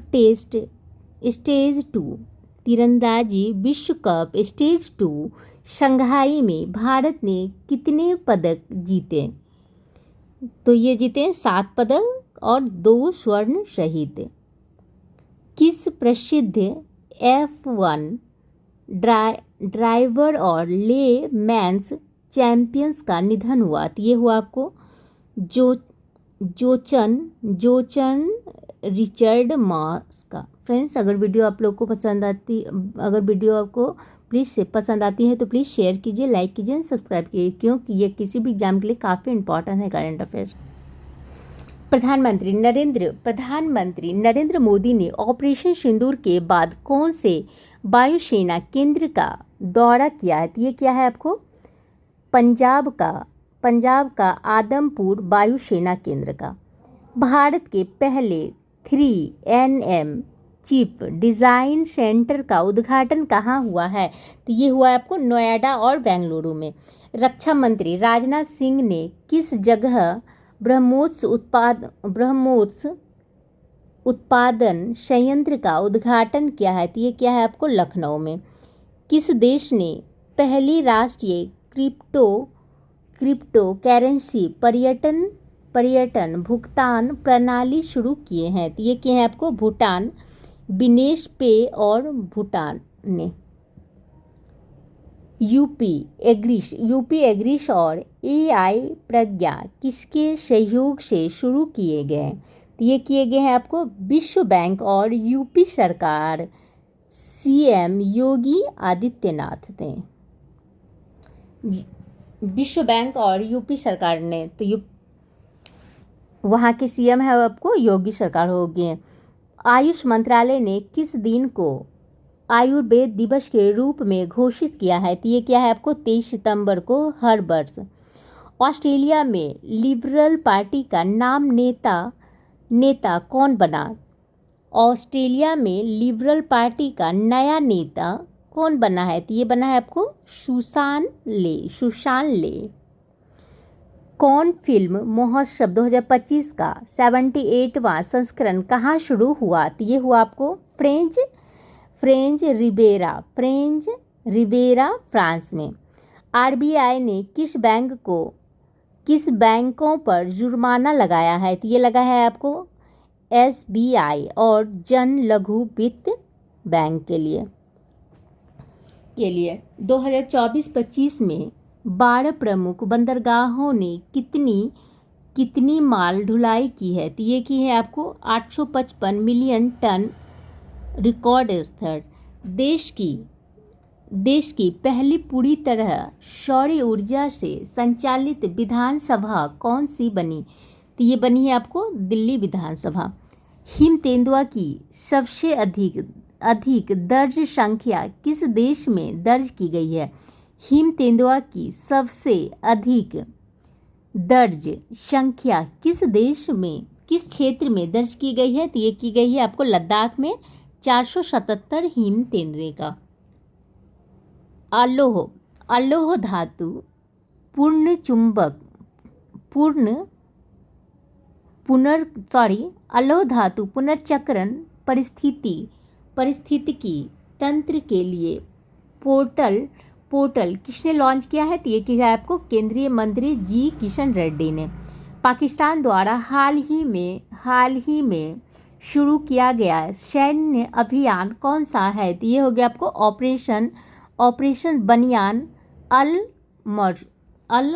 स्टेज 2 शंघाई में भारत ने कितने पदक जीते? तो ये जीते 7 पदक और 2 स्वर्ण सहित। किस प्रसिद्ध F1 ड्राइवर और ले मैंस चैंपियंस का निधन हुआ? तो ये हुआ आपको जोचन रिचर्ड मास का। फ्रेंड्स, अगर वीडियो आप लोग को पसंद आती है तो प्लीज़ शेयर कीजिए, लाइक कीजिए, सब्सक्राइब कीजिए, क्योंकि ये किसी भी एग्जाम के लिए काफ़ी इंपॉर्टेंट है करंट अफेयर्स। प्रधानमंत्री नरेंद्र मोदी ने ऑपरेशन सिंदूर के बाद कौन से वायुसेना केंद्र का दौरा किया है? तो ये क्या है आपको पंजाब का आदमपुर वायुसेना केंद्र का। भारत के पहले 3NM चीफ डिज़ाइन सेंटर का उद्घाटन कहाँ हुआ है? तो ये हुआ है आपको नोएडा और बेंगलुरु में। रक्षा मंत्री राजनाथ सिंह ने किस जगह ब्रह्मोस उत्पादन संयंत्र का उद्घाटन किया है? तो ये क्या है आपको लखनऊ में। किस देश ने पहली राष्ट्रीय क्रिप्टो करेंसी पर्यटन भुगतान प्रणाली शुरू किए हैं? तो ये क्या है आपको भूटान। बिनेश पे और भूटान ने। यूपी एग्रीश और एआई प्रज्ञा किसके सहयोग से शुरू किए गए? तो ये किए गए हैं आपको विश्व बैंक और यूपी सरकार, सीएम योगी आदित्यनाथ ने। विश्व बैंक और यूपी सरकार ने, तो वहाँ के सीएम है आपको योगी सरकार होगी। आयुष मंत्रालय ने किस दिन को आयुर्वेद दिवस के रूप में घोषित किया है? तो ये क्या है आपको 23 सितंबर को हर वर्ष। ऑस्ट्रेलिया में लिबरल पार्टी का नेता कौन बना? ऑस्ट्रेलिया में लिबरल पार्टी का नया नेता कौन बना है? तो ये बना है आपको सुशान ले। कौन फिल्म महोत्सव 2025 का 78वां संस्करण कहाँ शुरू हुआ? तो ये हुआ आपको फ्रेंच रिवेरा फ्रांस में। आरबीआई ने किस बैंकों पर जुर्माना लगाया है? तो ये लगा है आपको एसबीआई और जन लघु वित्त बैंक के लिए 2024-25 में 12 प्रमुख बंदरगाहों ने कितनी माल ढुलाई की है? तो ये की है आपको 855 मिलियन टन, रिकॉर्ड स्तर। देश की पहली पूरी तरह सौर ऊर्जा से संचालित विधानसभा कौन सी बनी? तो ये बनी है आपको दिल्ली विधानसभा। हिम तेंदुआ की सबसे अधिक दर्ज संख्या किस देश में दर्ज की गई है? हिम तेंदुआ की सबसे अधिक दर्ज संख्या किस देश में, किस क्षेत्र में दर्ज की गई है? तो ये की गई है आपको लद्दाख में 477 हिम तेंदुए का। अलोह धातु अलोह धातु पुनर्चक्रण परिस्थितिकी तंत्र के लिए पोर्टल किसने लॉन्च किया है? तो ये किया है आपको केंद्रीय मंत्री जी किशन रेड्डी ने। पाकिस्तान द्वारा हाल ही में शुरू किया गया सैन्य अभियान कौन सा है? तो ये हो गया आपको ऑपरेशन बनियान अल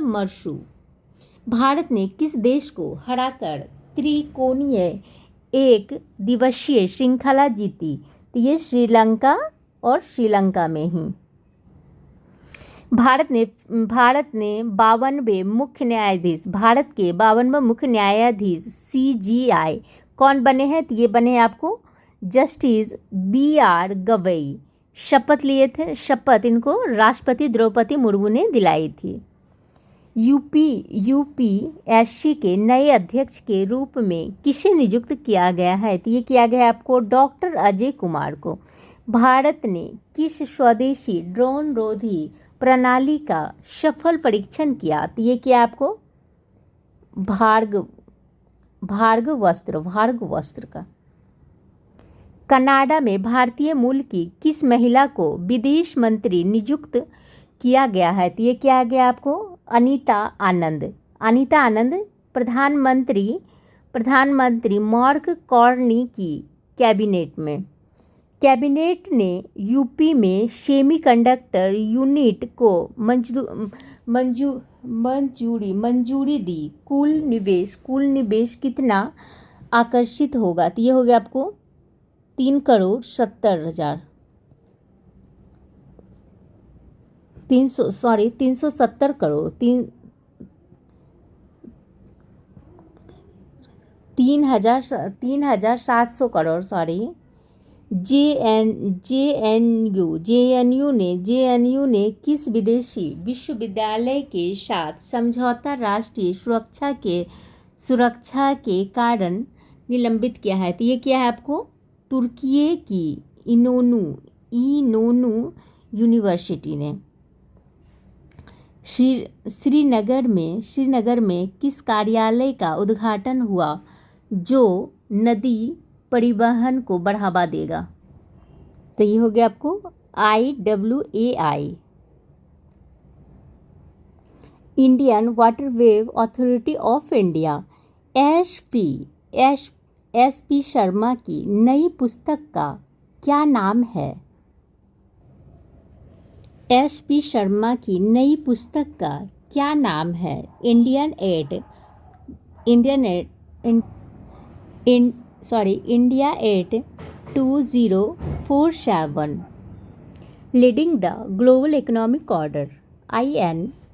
मरसू। भारत ने किस देश को हराकर त्रिकोणीय एक दिवसीय श्रृंखला जीती? तो ये श्रीलंका में ही। भारत के 52वें मुख्य न्यायाधीश सीजीआई कौन बने हैं? तो ये बने हैं आपको जस्टिस बीआर गवई। शपथ इनको राष्ट्रपति द्रौपदी मुर्मू ने दिलाई थी। यूपीएससी के नए अध्यक्ष के रूप में किसे नियुक्त किया गया है? तो ये किया गया आपको डॉक्टर अजय कुमार को। भारत ने किस स्वदेशी ड्रोन रोधी प्रणाली का सफल परीक्षण किया? तो ये किया आपको भार्गव वस्त्र का। कनाडा में भारतीय मूल की किस महिला को विदेश मंत्री नियुक्त किया गया है? तो ये किया गया आपको अनीता आनंद प्रधानमंत्री मार्क कार्नी की कैबिनेट ने यूपी में सेमीकंडक्टर यूनिट को मंजूरी दी। कुल निवेश कितना आकर्षित होगा? तो ये हो गया आपको 370 करोड़ 3,700 करोड़ जेएनयू ने किस विदेशी विश्वविद्यालय के साथ समझौता राष्ट्रीय सुरक्षा के कारण निलंबित किया है? तो ये क्या है आपको तुर्की की इनोनू यूनिवर्सिटी ने। श्रीनगर में किस कार्यालय का उद्घाटन हुआ जो नदी परिवहन को बढ़ावा देगा? तो ये हो गया आपको IWAI। Indian waterway authority of India SP. Sharma की नई पुस्तक का क्या नाम है? एस.पी. शर्मा की नई पुस्तक का क्या नाम है? Indian at Indian at in sorry India at 2047 leading the global economic order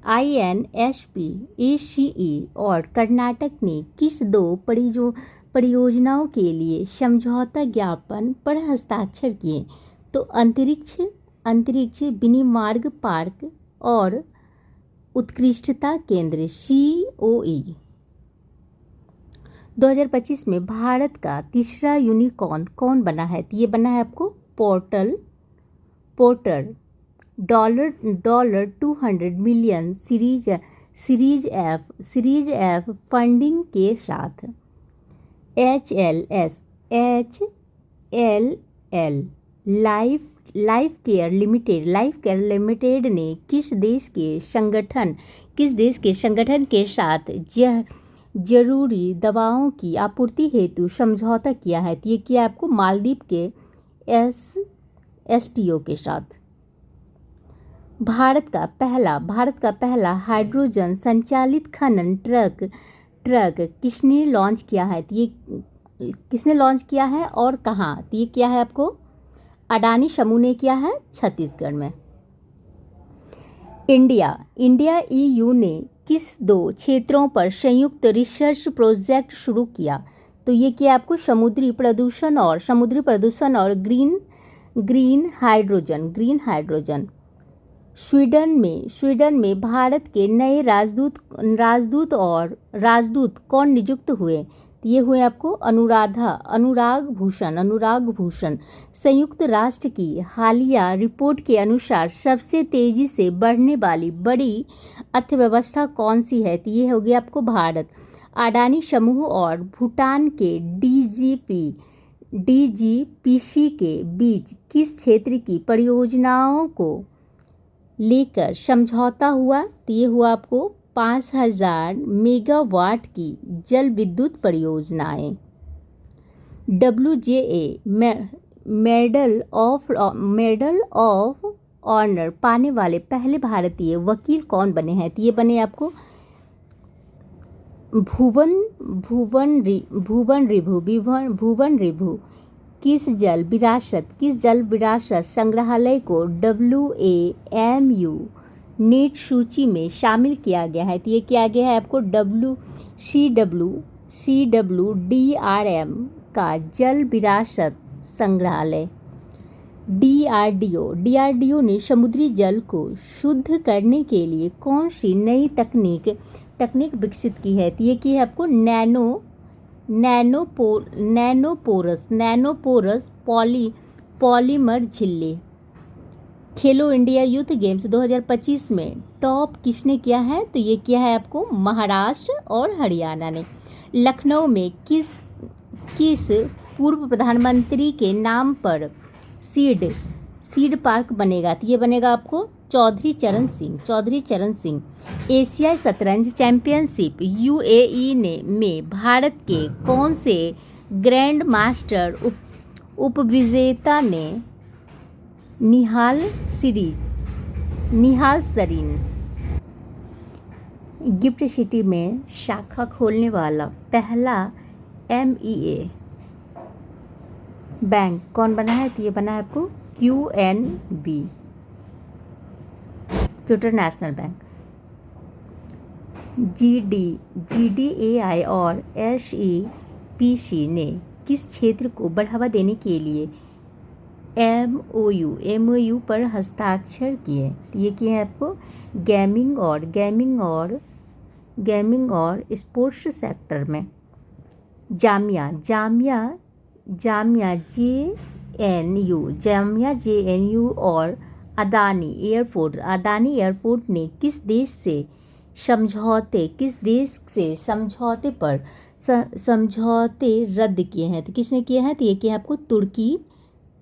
INSP-ACE और कर्नाटक ने किस दो परियोजनाओं के लिए समझौता ज्ञापन पर हस्ताक्षर किए? तो अंतरिक्ष विनिर्माण पार्क और उत्कृष्टता केंद्र COE। 2025 में भारत का तीसरा यूनिकॉर्न कौन बना है? तो ये बना है आपको porter $200 million series F funding के साथ। HLL लाइफ केयर लिमिटेड ने किस देश के संगठन के साथ जरूरी दवाओं की आपूर्ति हेतु समझौता किया है? तो ये किया आपको मालदीव के STO के साथ। भारत का पहला हाइड्रोजन संचालित खनन ट्रक किसने लॉन्च किया है? तो ये किसने लॉन्च किया है और कहाँ? तो ये किया है आपको अडानी समूह ने किया है, छत्तीसगढ़ में। इंडिया EU ने किस दो क्षेत्रों पर संयुक्त रिसर्च प्रोजेक्ट शुरू किया? तो ये किया आपको समुद्री प्रदूषण और ग्रीन हाइड्रोजन। स्वीडन में भारत के नए राजदूत कौन नियुक्त हुए? तो ये हुए आपको अनुराग भूषण। संयुक्त राष्ट्र की हालिया रिपोर्ट के अनुसार सबसे तेजी से बढ़ने वाली बड़ी अर्थव्यवस्था कौन सी है? तो ये होगी आपको भारत। अडानी समूह और भूटान के DGPC के बीच किस क्षेत्र की परियोजनाओं को लेकर समझौता हुआ? तो ये हुआ आपको 5000 मेगावाट की जल विद्युत परियोजनाएं। WJA मेडल ऑफ ऑनर पाने वाले पहले भारतीय वकील कौन बने हैं? तो ये बने आपको भुवन रिभु। किस जल विरासत संग्रहालय को WAMU नेट सूची में शामिल किया गया है? तो ये किया गया है आपको CWDRM का जल विरासत संग्रहालय। DRDO ने समुद्री जल को शुद्ध करने के लिए कौन सी नई तकनीक विकसित की है? तो ये की है आपको नैनोपोरस पॉलीमर झिल्ली। खेलो इंडिया यूथ गेम्स 2025 में टॉप किसने किया है? तो ये किया है आपको महाराष्ट्र और हरियाणा ने। लखनऊ में किस पूर्व प्रधानमंत्री के नाम पर सीड पार्क बनेगा? तो ये बनेगा आपको चौधरी चरण सिंह। एशियाई शतरंज चैंपियनशिप UAE में भारत के कौन से ग्रैंड मास्टर उपविजेता ने निहाल सरीन गिफ्ट सिटी में शाखा खोलने वाला पहला MEA बैंक कौन बना है? तो ये बना है आपको QNB cuter national bank. GDAI और SEPC ने किस क्षेत्र को बढ़ावा देने के लिए MOU पर हस्ताक्षर किए? तो ये किए हैं आपको गेमिंग और स्पोर्ट्स सेक्टर में। जामिया JNU और अदानी एयरपोर्ट ने किस देश से समझौते पर समझौते रद्द किए हैं? तो किसने किए हैं? तो ये किया है आपको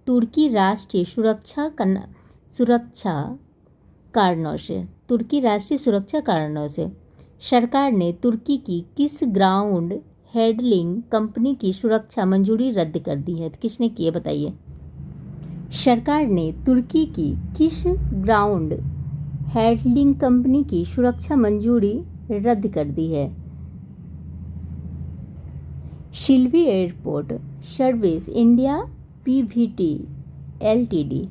तुर्की राष्ट्रीय सुरक्षा कारणों से। सरकार ने तुर्की की किस ग्राउंड हैंडलिंग कंपनी की सुरक्षा मंजूरी रद्द कर दी है। तो किसने की है बताइए? सरकार ने तुर्की की किस ग्राउंड हैंडलिंग कंपनी की सुरक्षा मंजूरी रद्द कर दी है? शिल्वी airport service India PVT LTD.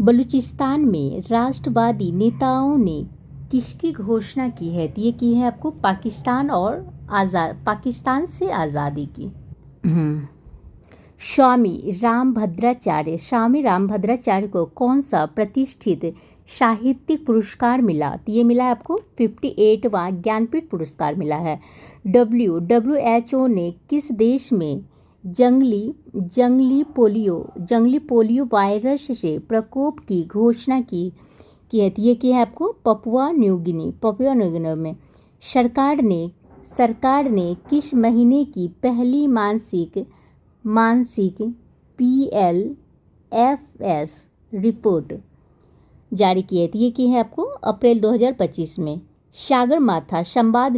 Balochistan में राष्ट्रवादी नेताओं ने किसकी घोषणा की है? तो ये की है आपको पाकिस्तान से आज़ादी की। स्वामी रामभद्राचार्य को कौन सा प्रतिष्ठित साहित्यिक पुरस्कार मिला? तो ये मिला है आपको 58वां ज्ञानपीठ पुरस्कार मिला है। WHO ने किस देश में जंगली पोलियो वायरस से प्रकोप की घोषणा की है? तो ये की है आपको पपुआ न्यू गिनी में। सरकार ने किस महीने की पहली मासिक PLFS रिपोर्ट जारी की है? तो ये की है आपको अप्रैल 2025 में। सागरमाथा संवाद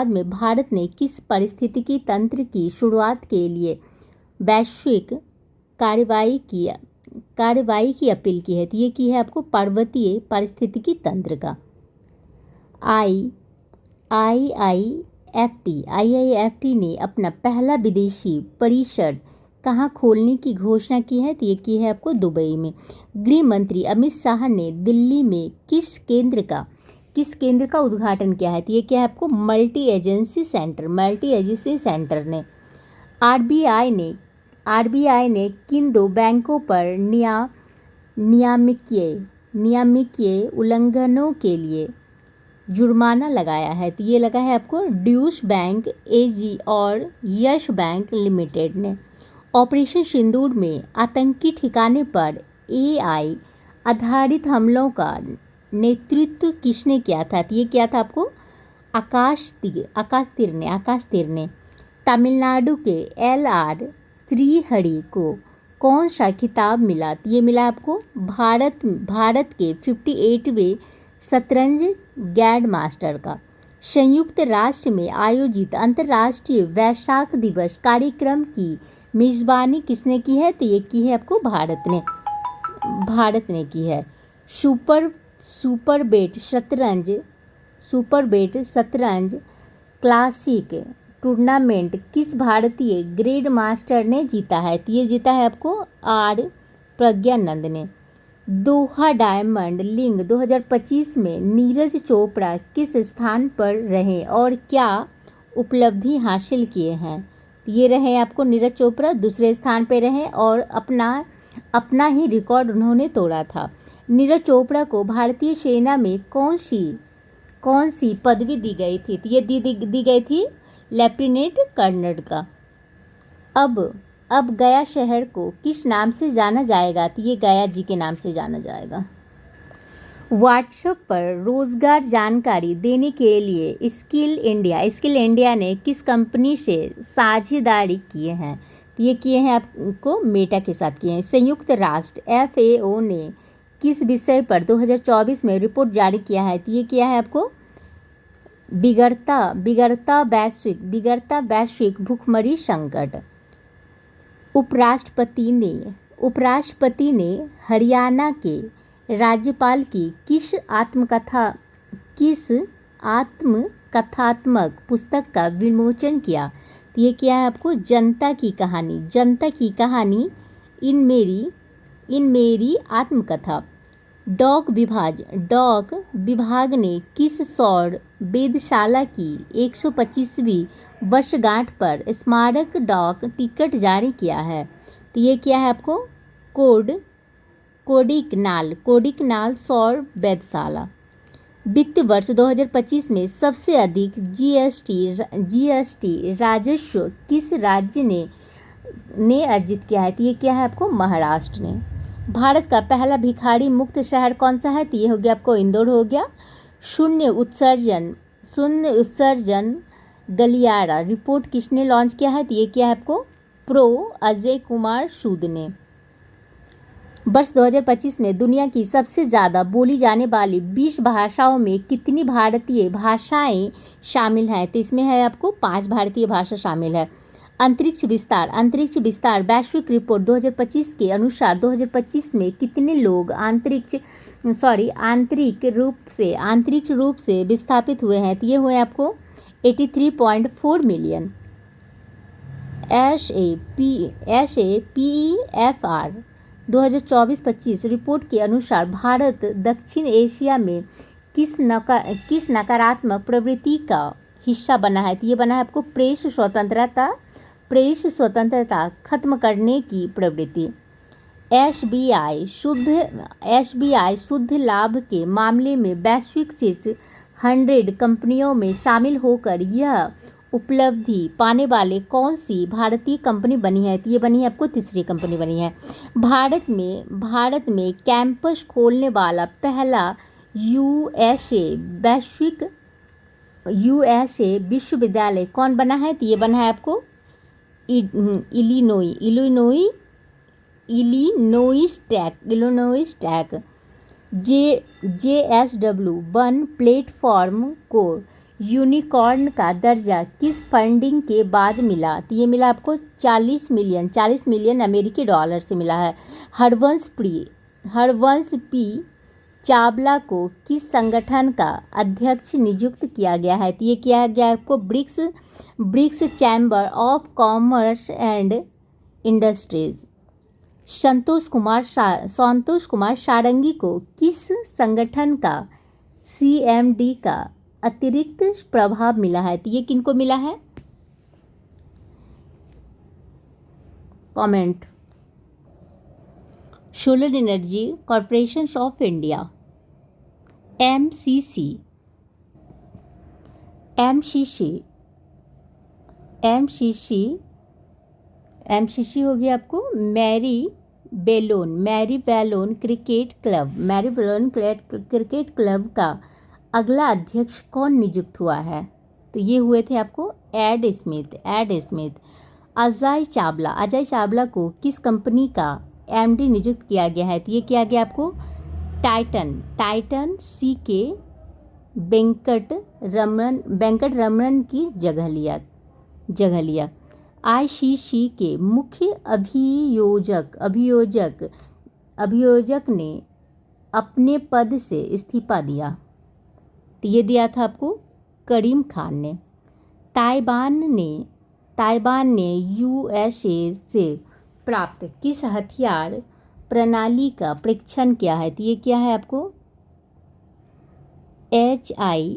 में भारत ने किस पारिस्थितिकी तंत्र की शुरुआत के लिए वैश्विक कार्रवाई की अपील की है? तो ये की है आपको पर्वतीय पारिस्थितिकी तंत्र का। IIFT ने अपना पहला विदेशी परिसर कहाँ खोलने की घोषणा की है? तो ये की है आपको दुबई में। गृह मंत्री अमित शाह ने दिल्ली में किस केंद्र का उद्घाटन किया है? तो ये क्या है आपको मल्टी एजेंसी सेंटर ने। आरबीआई ने किन दो बैंकों पर नियामकीय उल्लंघनों के लिए जुर्माना लगाया है? तो ये लगा है आपको ड्यूश बैंक एजी और यश बैंक लिमिटेड ने। ऑपरेशन सिंदूर में आतंकी ठिकाने पर AI आधारित हमलों का नेतृत्व किसने किया था? तो ये क्या था आपको आकाश तीर ने। तमिलनाडु के LR श्रीहरि को कौन सा खिताब मिला? तो ये मिला आपको भारत के 58वें शतरंज ग्रैंड मास्टर का। संयुक्त राष्ट्र में आयोजित अंतर्राष्ट्रीय वैशाख दिवस कार्यक्रम की मेजबानी किसने की है? तो ये की है आपको भारत ने की है। सुपर बेट शतरंज क्लासिक टूर्नामेंट किस भारतीय ग्रैंड मास्टर ने जीता है? तो ये जीता है आपको R प्रज्ञानंद ने। दोहा डायमंड लीग 2025 में नीरज चोपड़ा किस स्थान पर रहे और क्या उपलब्धि हासिल किए हैं? ये रहे आपको नीरज चोपड़ा दूसरे स्थान पर रहे और अपना ही रिकॉर्ड उन्होंने तोड़ा था। नीरज चोपड़ा को भारतीय सेना में कौन सी पदवी दी गई थी? तो ये दी गई थी लेफ्टिनेंट कर्नल का। अब गया शहर को किस नाम से जाना जाएगा? तो ये गया जी के नाम से जाना जाएगा। व्हाट्सएप पर रोजगार जानकारी देने के लिए स्किल इंडिया ने किस कंपनी से साझेदारी किए हैं? तो ये किए हैं आपको मेटा के साथ किए हैं। संयुक्त राष्ट्र FAO ने किस विषय पर 2024 में रिपोर्ट जारी किया है? तो ये किया है आपको बिगड़ता वैश्विक भूखमरी संकट। उपराष्ट्रपति ने हरियाणा के राज्यपाल की किस आत्मकथात्मक पुस्तक का विमोचन किया? तो ये क्या है आपको जनता की कहानी इन मेरी आत्मकथा। डाक विभाग ने किस सौर वेधशाला की 125वीं वर्षगांठ पर स्मारक डाक टिकट जारी किया है? तो ये क्या है आपको कोडिकनाल सौर वेधशाला। वित्त वर्ष 2025 में सबसे अधिक GST राजस्व किस राज्य ने अर्जित किया है? तो ये क्या है आपको महाराष्ट्र ने। भारत का पहला भिखारी मुक्त शहर कौन सा है? तो ये हो गया आपको इंदौर हो गया। शून्य उत्सर्जन गलियारा रिपोर्ट किसने लॉन्च किया है? तो ये क्या है आपको प्रो अजय कुमार सूद ने। वर्ष 2025 में दुनिया की सबसे ज़्यादा बोली जाने वाली 20 भाषाओं में कितनी भारतीय भाषाएं शामिल हैं? तो इसमें है आपको 5 भारतीय भाषा शामिल है। अंतरिक्ष विस्तार वैश्विक रिपोर्ट 2025 के अनुसार 2025 में कितने लोग आंतरिक रूप से विस्थापित हुए हैं? तो ये हुए आपको 83.4 मिलियन। SAPEFR 2024-25 रिपोर्ट के अनुसार भारत दक्षिण एशिया में किस नकारात्मक प्रवृत्ति का हिस्सा बना है? तो ये बना है आपको प्रेस स्वतंत्रता खत्म करने की प्रवृत्ति। SBI शुद्ध लाभ के मामले में वैश्विक शीर्ष 100 कंपनियों में शामिल होकर यह उपलब्धि पाने वाले कौन सी भारतीय कंपनी बनी है? तो ये बनी है आपको तीसरी कंपनी बनी है। भारत में कैंपस खोलने वाला पहला USA विश्वविद्यालय कौन बना है? तो ये बना है आपको इलिनोइस टेक। JSW-1 प्लेटफॉर्म को यूनिकॉर्न का दर्जा किस फंडिंग के बाद मिला? तो ये मिला आपको 40 मिलियन अमेरिकी डॉलर से मिला है। हरवंश पी चावला को किस संगठन का अध्यक्ष नियुक्त किया गया है? तो ये किया गया आपको BRICS chamber of commerce and industries. Santosh Kumar Sarangi को किस संगठन का CMD का अतिरिक्त प्रभाव मिला है? तो ये किनको मिला है? Comment. Solar energy corporation of India MCC हो गया आपको मैरी बैलोन क्रिकेट क्लब का अगला अध्यक्ष कौन नियुक्त हुआ है? तो ये हुए थे आपको एड स्मिथ। अजय चावला को किस कंपनी का MD नियुक्त किया गया है? तो ये किया गया आपको टाइटन CK वेंकट रमन की जगह लिया। ICC के मुख्य अभियोजक ने अपने पद से इस्तीफा दिया। तो ये दिया था आपको करीम खान ने। ताइवान ने USA से प्राप्त किस हथियार प्रणाली का परीक्षण किया है? तो ये क्या है आपको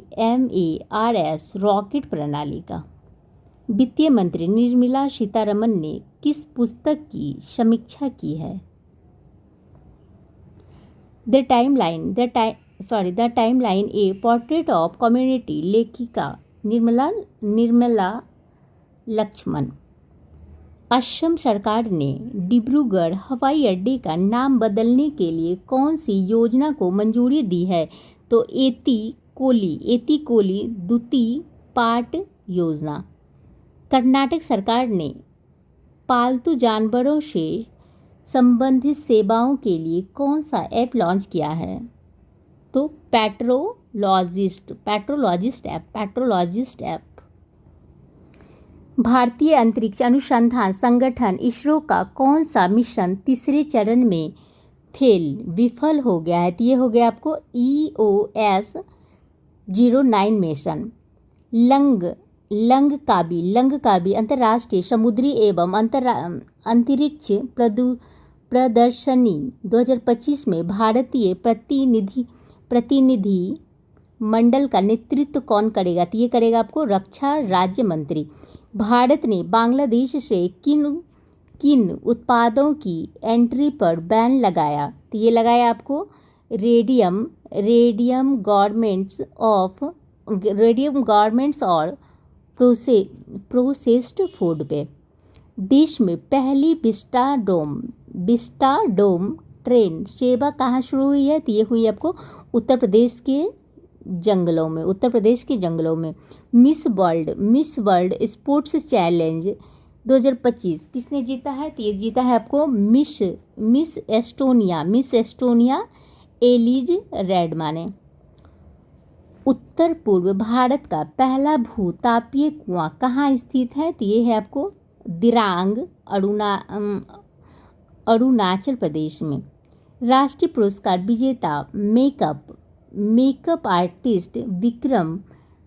HIMARS रॉकेट प्रणाली का। वित्तीय मंत्री निर्मला सीतारमण ने किस पुस्तक की समीक्षा की है? The timeline A portrait of community लेखिका निर्मला लक्ष्मण। असम सरकार ने डिब्रूगढ़ हवाई अड्डे का नाम बदलने के लिए कौन सी योजना को मंजूरी दी है? तो एती कोली द्वितीय पार्ट योजना। कर्नाटक सरकार ने पालतू जानवरों से संबंधित सेवाओं के लिए कौन सा ऐप लॉन्च किया है? तो पेट्रोलॉजिस्ट ऐप। भारतीय अंतरिक्ष अनुसंधान संगठन इसरो का कौन सा मिशन तीसरे चरण में विफल हो गया है? तो ये हो गया आपको EOS 09 मिशन। लंगकाबी अंतर्राष्ट्रीय समुद्री एवं अंतरिक्ष प्रदर्शनी 2025 में भारतीय प्रतिनिधि मंडल का नेतृत्व कौन करेगा? तो ये करेगा आपको रक्षा राज्य मंत्री। भारत ने बांग्लादेश से किन उत्पादों की एंट्री पर बैन लगाया? तो ये लगाया आपको रेडियम गारमेंट्स और प्रोसेस्ड फूड पे। देश में पहली विस्टाडोम ट्रेन सेवा कहाँ शुरू हुई है? तो ये हुई आपको उत्तर प्रदेश के जंगलों में। मिस वर्ल्ड स्पोर्ट्स चैलेंज 2025 किसने जीता है? तो ये जीता है आपको मिस एस्टोनिया एलिज रेडमा ने। उत्तर पूर्व भारत का पहला भूतापीय कुआं कहाँ स्थित है? तो ये है आपको दिरांग अरुणाचल प्रदेश में। राष्ट्रीय पुरस्कार विजेता मेकअप आर्टिस्ट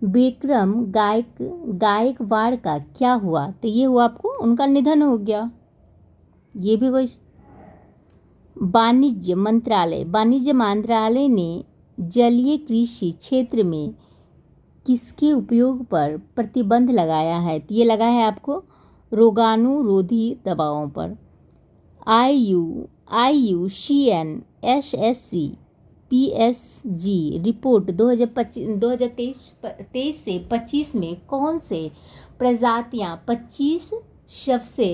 विक्रम गायकवाड़ का क्या हुआ? तो ये हुआ आपको, उनका निधन हो गया। ये भी कोई वाणिज्य मंत्रालय ने जलीय कृषि क्षेत्र में किसके उपयोग पर प्रतिबंध लगाया है? तो ये लगा है आपको रोगाणुरोधी दवाओं पर। IUCN SSC PSG रिपोर्ट 2023 से 25 में कौन से प्रजातियां 25 सबसे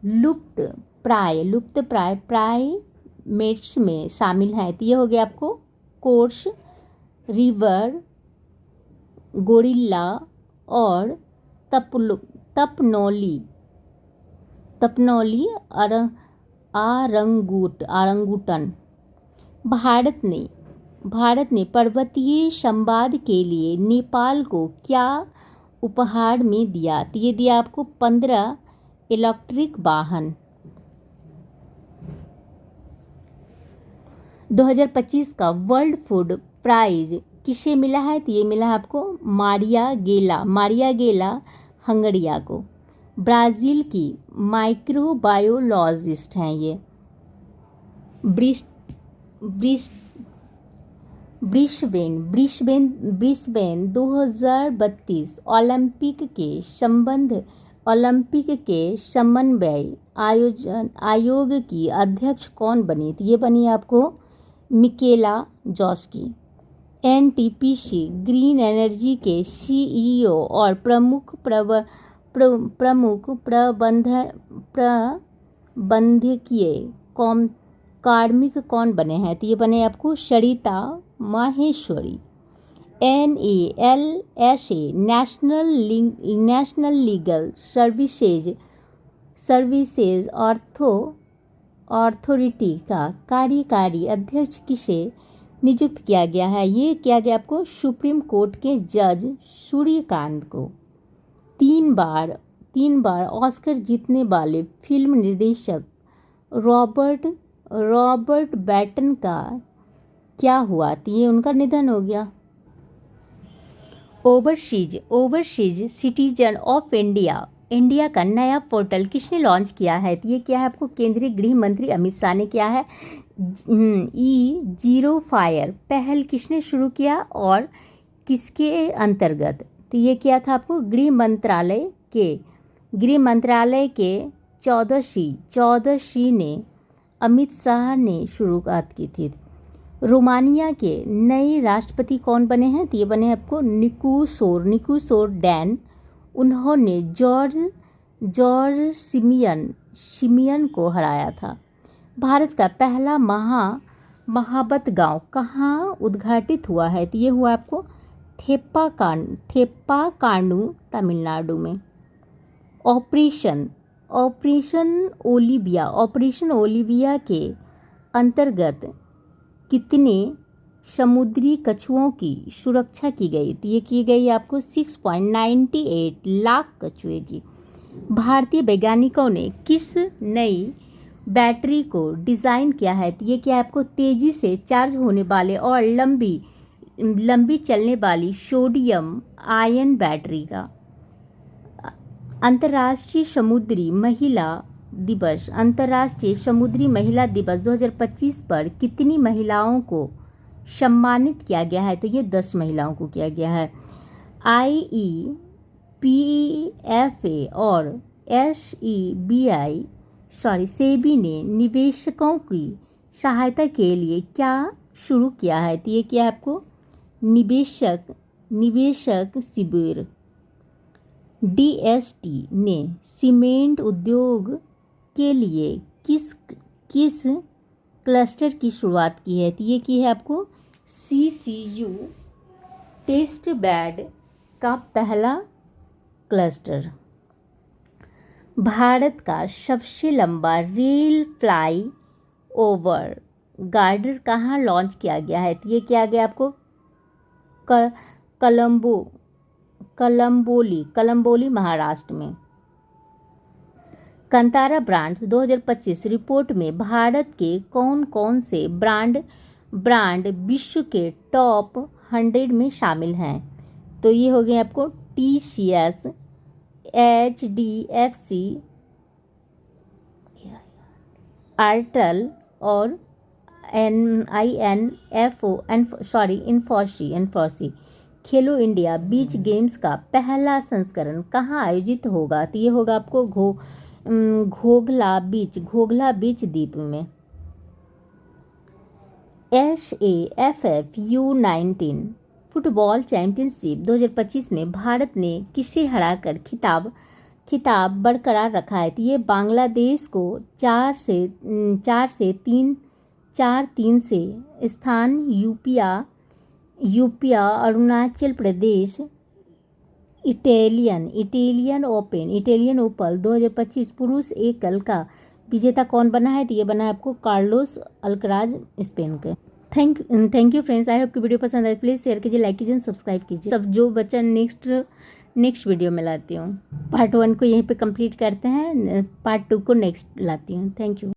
लुप्त प्राय प्राइमेट्स में शामिल हैं? तो ये हो गया आपको कोर्स, रिवर गोरिल्ला और तपनौली आरंगूटन। भारत ने पर्वतीय संवाद के लिए नेपाल को क्या उपहार में दिया? तो ये दिया आपको 15 इलेक्ट्रिक वाहन। 2025 का वर्ल्ड फूड प्राइज किसे मिला है? तो ये मिला है आपको मारिया गेला हंगरिया को। ब्राज़ील की माइक्रोबायोलॉजिस्ट हैं ये। ब्रिस्बेन 2032 ओलंपिक के समन्वय आयोग की अध्यक्ष कौन बनी? तो ये बनी आपको मिकेला जॉस्की। NTPC ग्रीन एनर्जी के CEO और प्रमुख प्रबंधकीय कार्मिक कौन बने हैं? तो ये बने आपको Sarita Maheshwari. NALSA national legal services authority का कार्यकारी अध्यक्ष किसे नियुक्त किया गया है? ये किया गया आपको सुप्रीम कोर्ट के जज सूर्यकांत को। तीन बार ऑस्कर जीतने वाले फिल्म निर्देशक रॉबर्ट बैटन का क्या हुआ? तो ये उनका निधन हो गया। ओवरसीज सिटीजन ऑफ इंडिया का नया पोर्टल किसने लॉन्च किया है? तो ये क्या है आपको केंद्रीय गृह मंत्री अमित शाह ने किया है। E05 पहल किसने शुरू किया और किसके अंतर्गत? तो ये किया था आपको गृह मंत्रालय के 14 ने अमित शाह ने शुरुआत की थी। रोमानिया के नए राष्ट्रपति कौन बने हैं? तो ये बने आपको निकोसोर डैन। उन्होंने जॉर्ज सिमियन को हराया था। भारत का पहला महाबत गांव कहाँ उद्घाटित हुआ है? तो ये हुआ आपको थेप्पाकांडू तमिलनाडु में। ऑपरेशन ओलिविया के अंतर्गत कितने समुद्री कछुओं की सुरक्षा की गई? तो ये की गई आपको 6.98 लाख कछुए की। भारतीय वैज्ञानिकों ने किस नई बैटरी को डिज़ाइन किया है? तो ये क्या है आपको तेज़ी से चार्ज होने वाले और लंबी चलने वाली सोडियम आयन बैटरी का। अंतर्राष्ट्रीय समुद्री महिला दिवस 2025 पर कितनी महिलाओं को सम्मानित किया गया है? तो ये 10 महिलाओं को किया गया है। IEPFA और सेबी ने निवेशकों की सहायता के लिए क्या शुरू किया है? तो ये क्या है आपको निवेशक शिविर। DST ने सीमेंट उद्योग के लिए किस क्लस्टर की शुरुआत की है? तो ये की है आपको CCU टेस्ट बेड का पहला क्लस्टर। भारत का सबसे लंबा रेल फ्लाई ओवर गार्डर कहाँ लॉन्च किया गया है? तो ये किया गया आपको कलम्बोली महाराष्ट्र में। कंतारा ब्रांड 2025 रिपोर्ट में भारत के कौन कौन से ब्रांड विश्व के टॉप 100 में शामिल हैं? तो ये हो गए आपको TCS, HDFC, एयरटेल और इन्फोसी। खेलो इंडिया बीच गेम्स का पहला संस्करण कहाँ आयोजित होगा? तो ये होगा आपको घोघला बीच द्वीप में। SAFF U19 फुटबॉल चैंपियनशिप 2025 में भारत ने किसे हराकर खिताब बरकरार रखा है? तो ये बांग्लादेश को 4-3 से स्थान यूपिया अरुणाचल प्रदेश इटालियन ओपन 2025 पुरुष एकल का विजेता कौन बना है? तो ये बना है आपको कार्लोस अल्कराज स्पेन के। Thank you friends. I hope कि वीडियो पसंद आए। प्लीज़ शेयर कीजिए, लाइक कीजिए, सब्सक्राइब कीजिए। सब जो बच्चा नेक्स्ट वीडियो में लाती हूँ। पार्ट 1 को यहीं पे कंप्लीट करते हैं, पार्ट 2 को नेक्स्ट लाती हूँ। Thank you.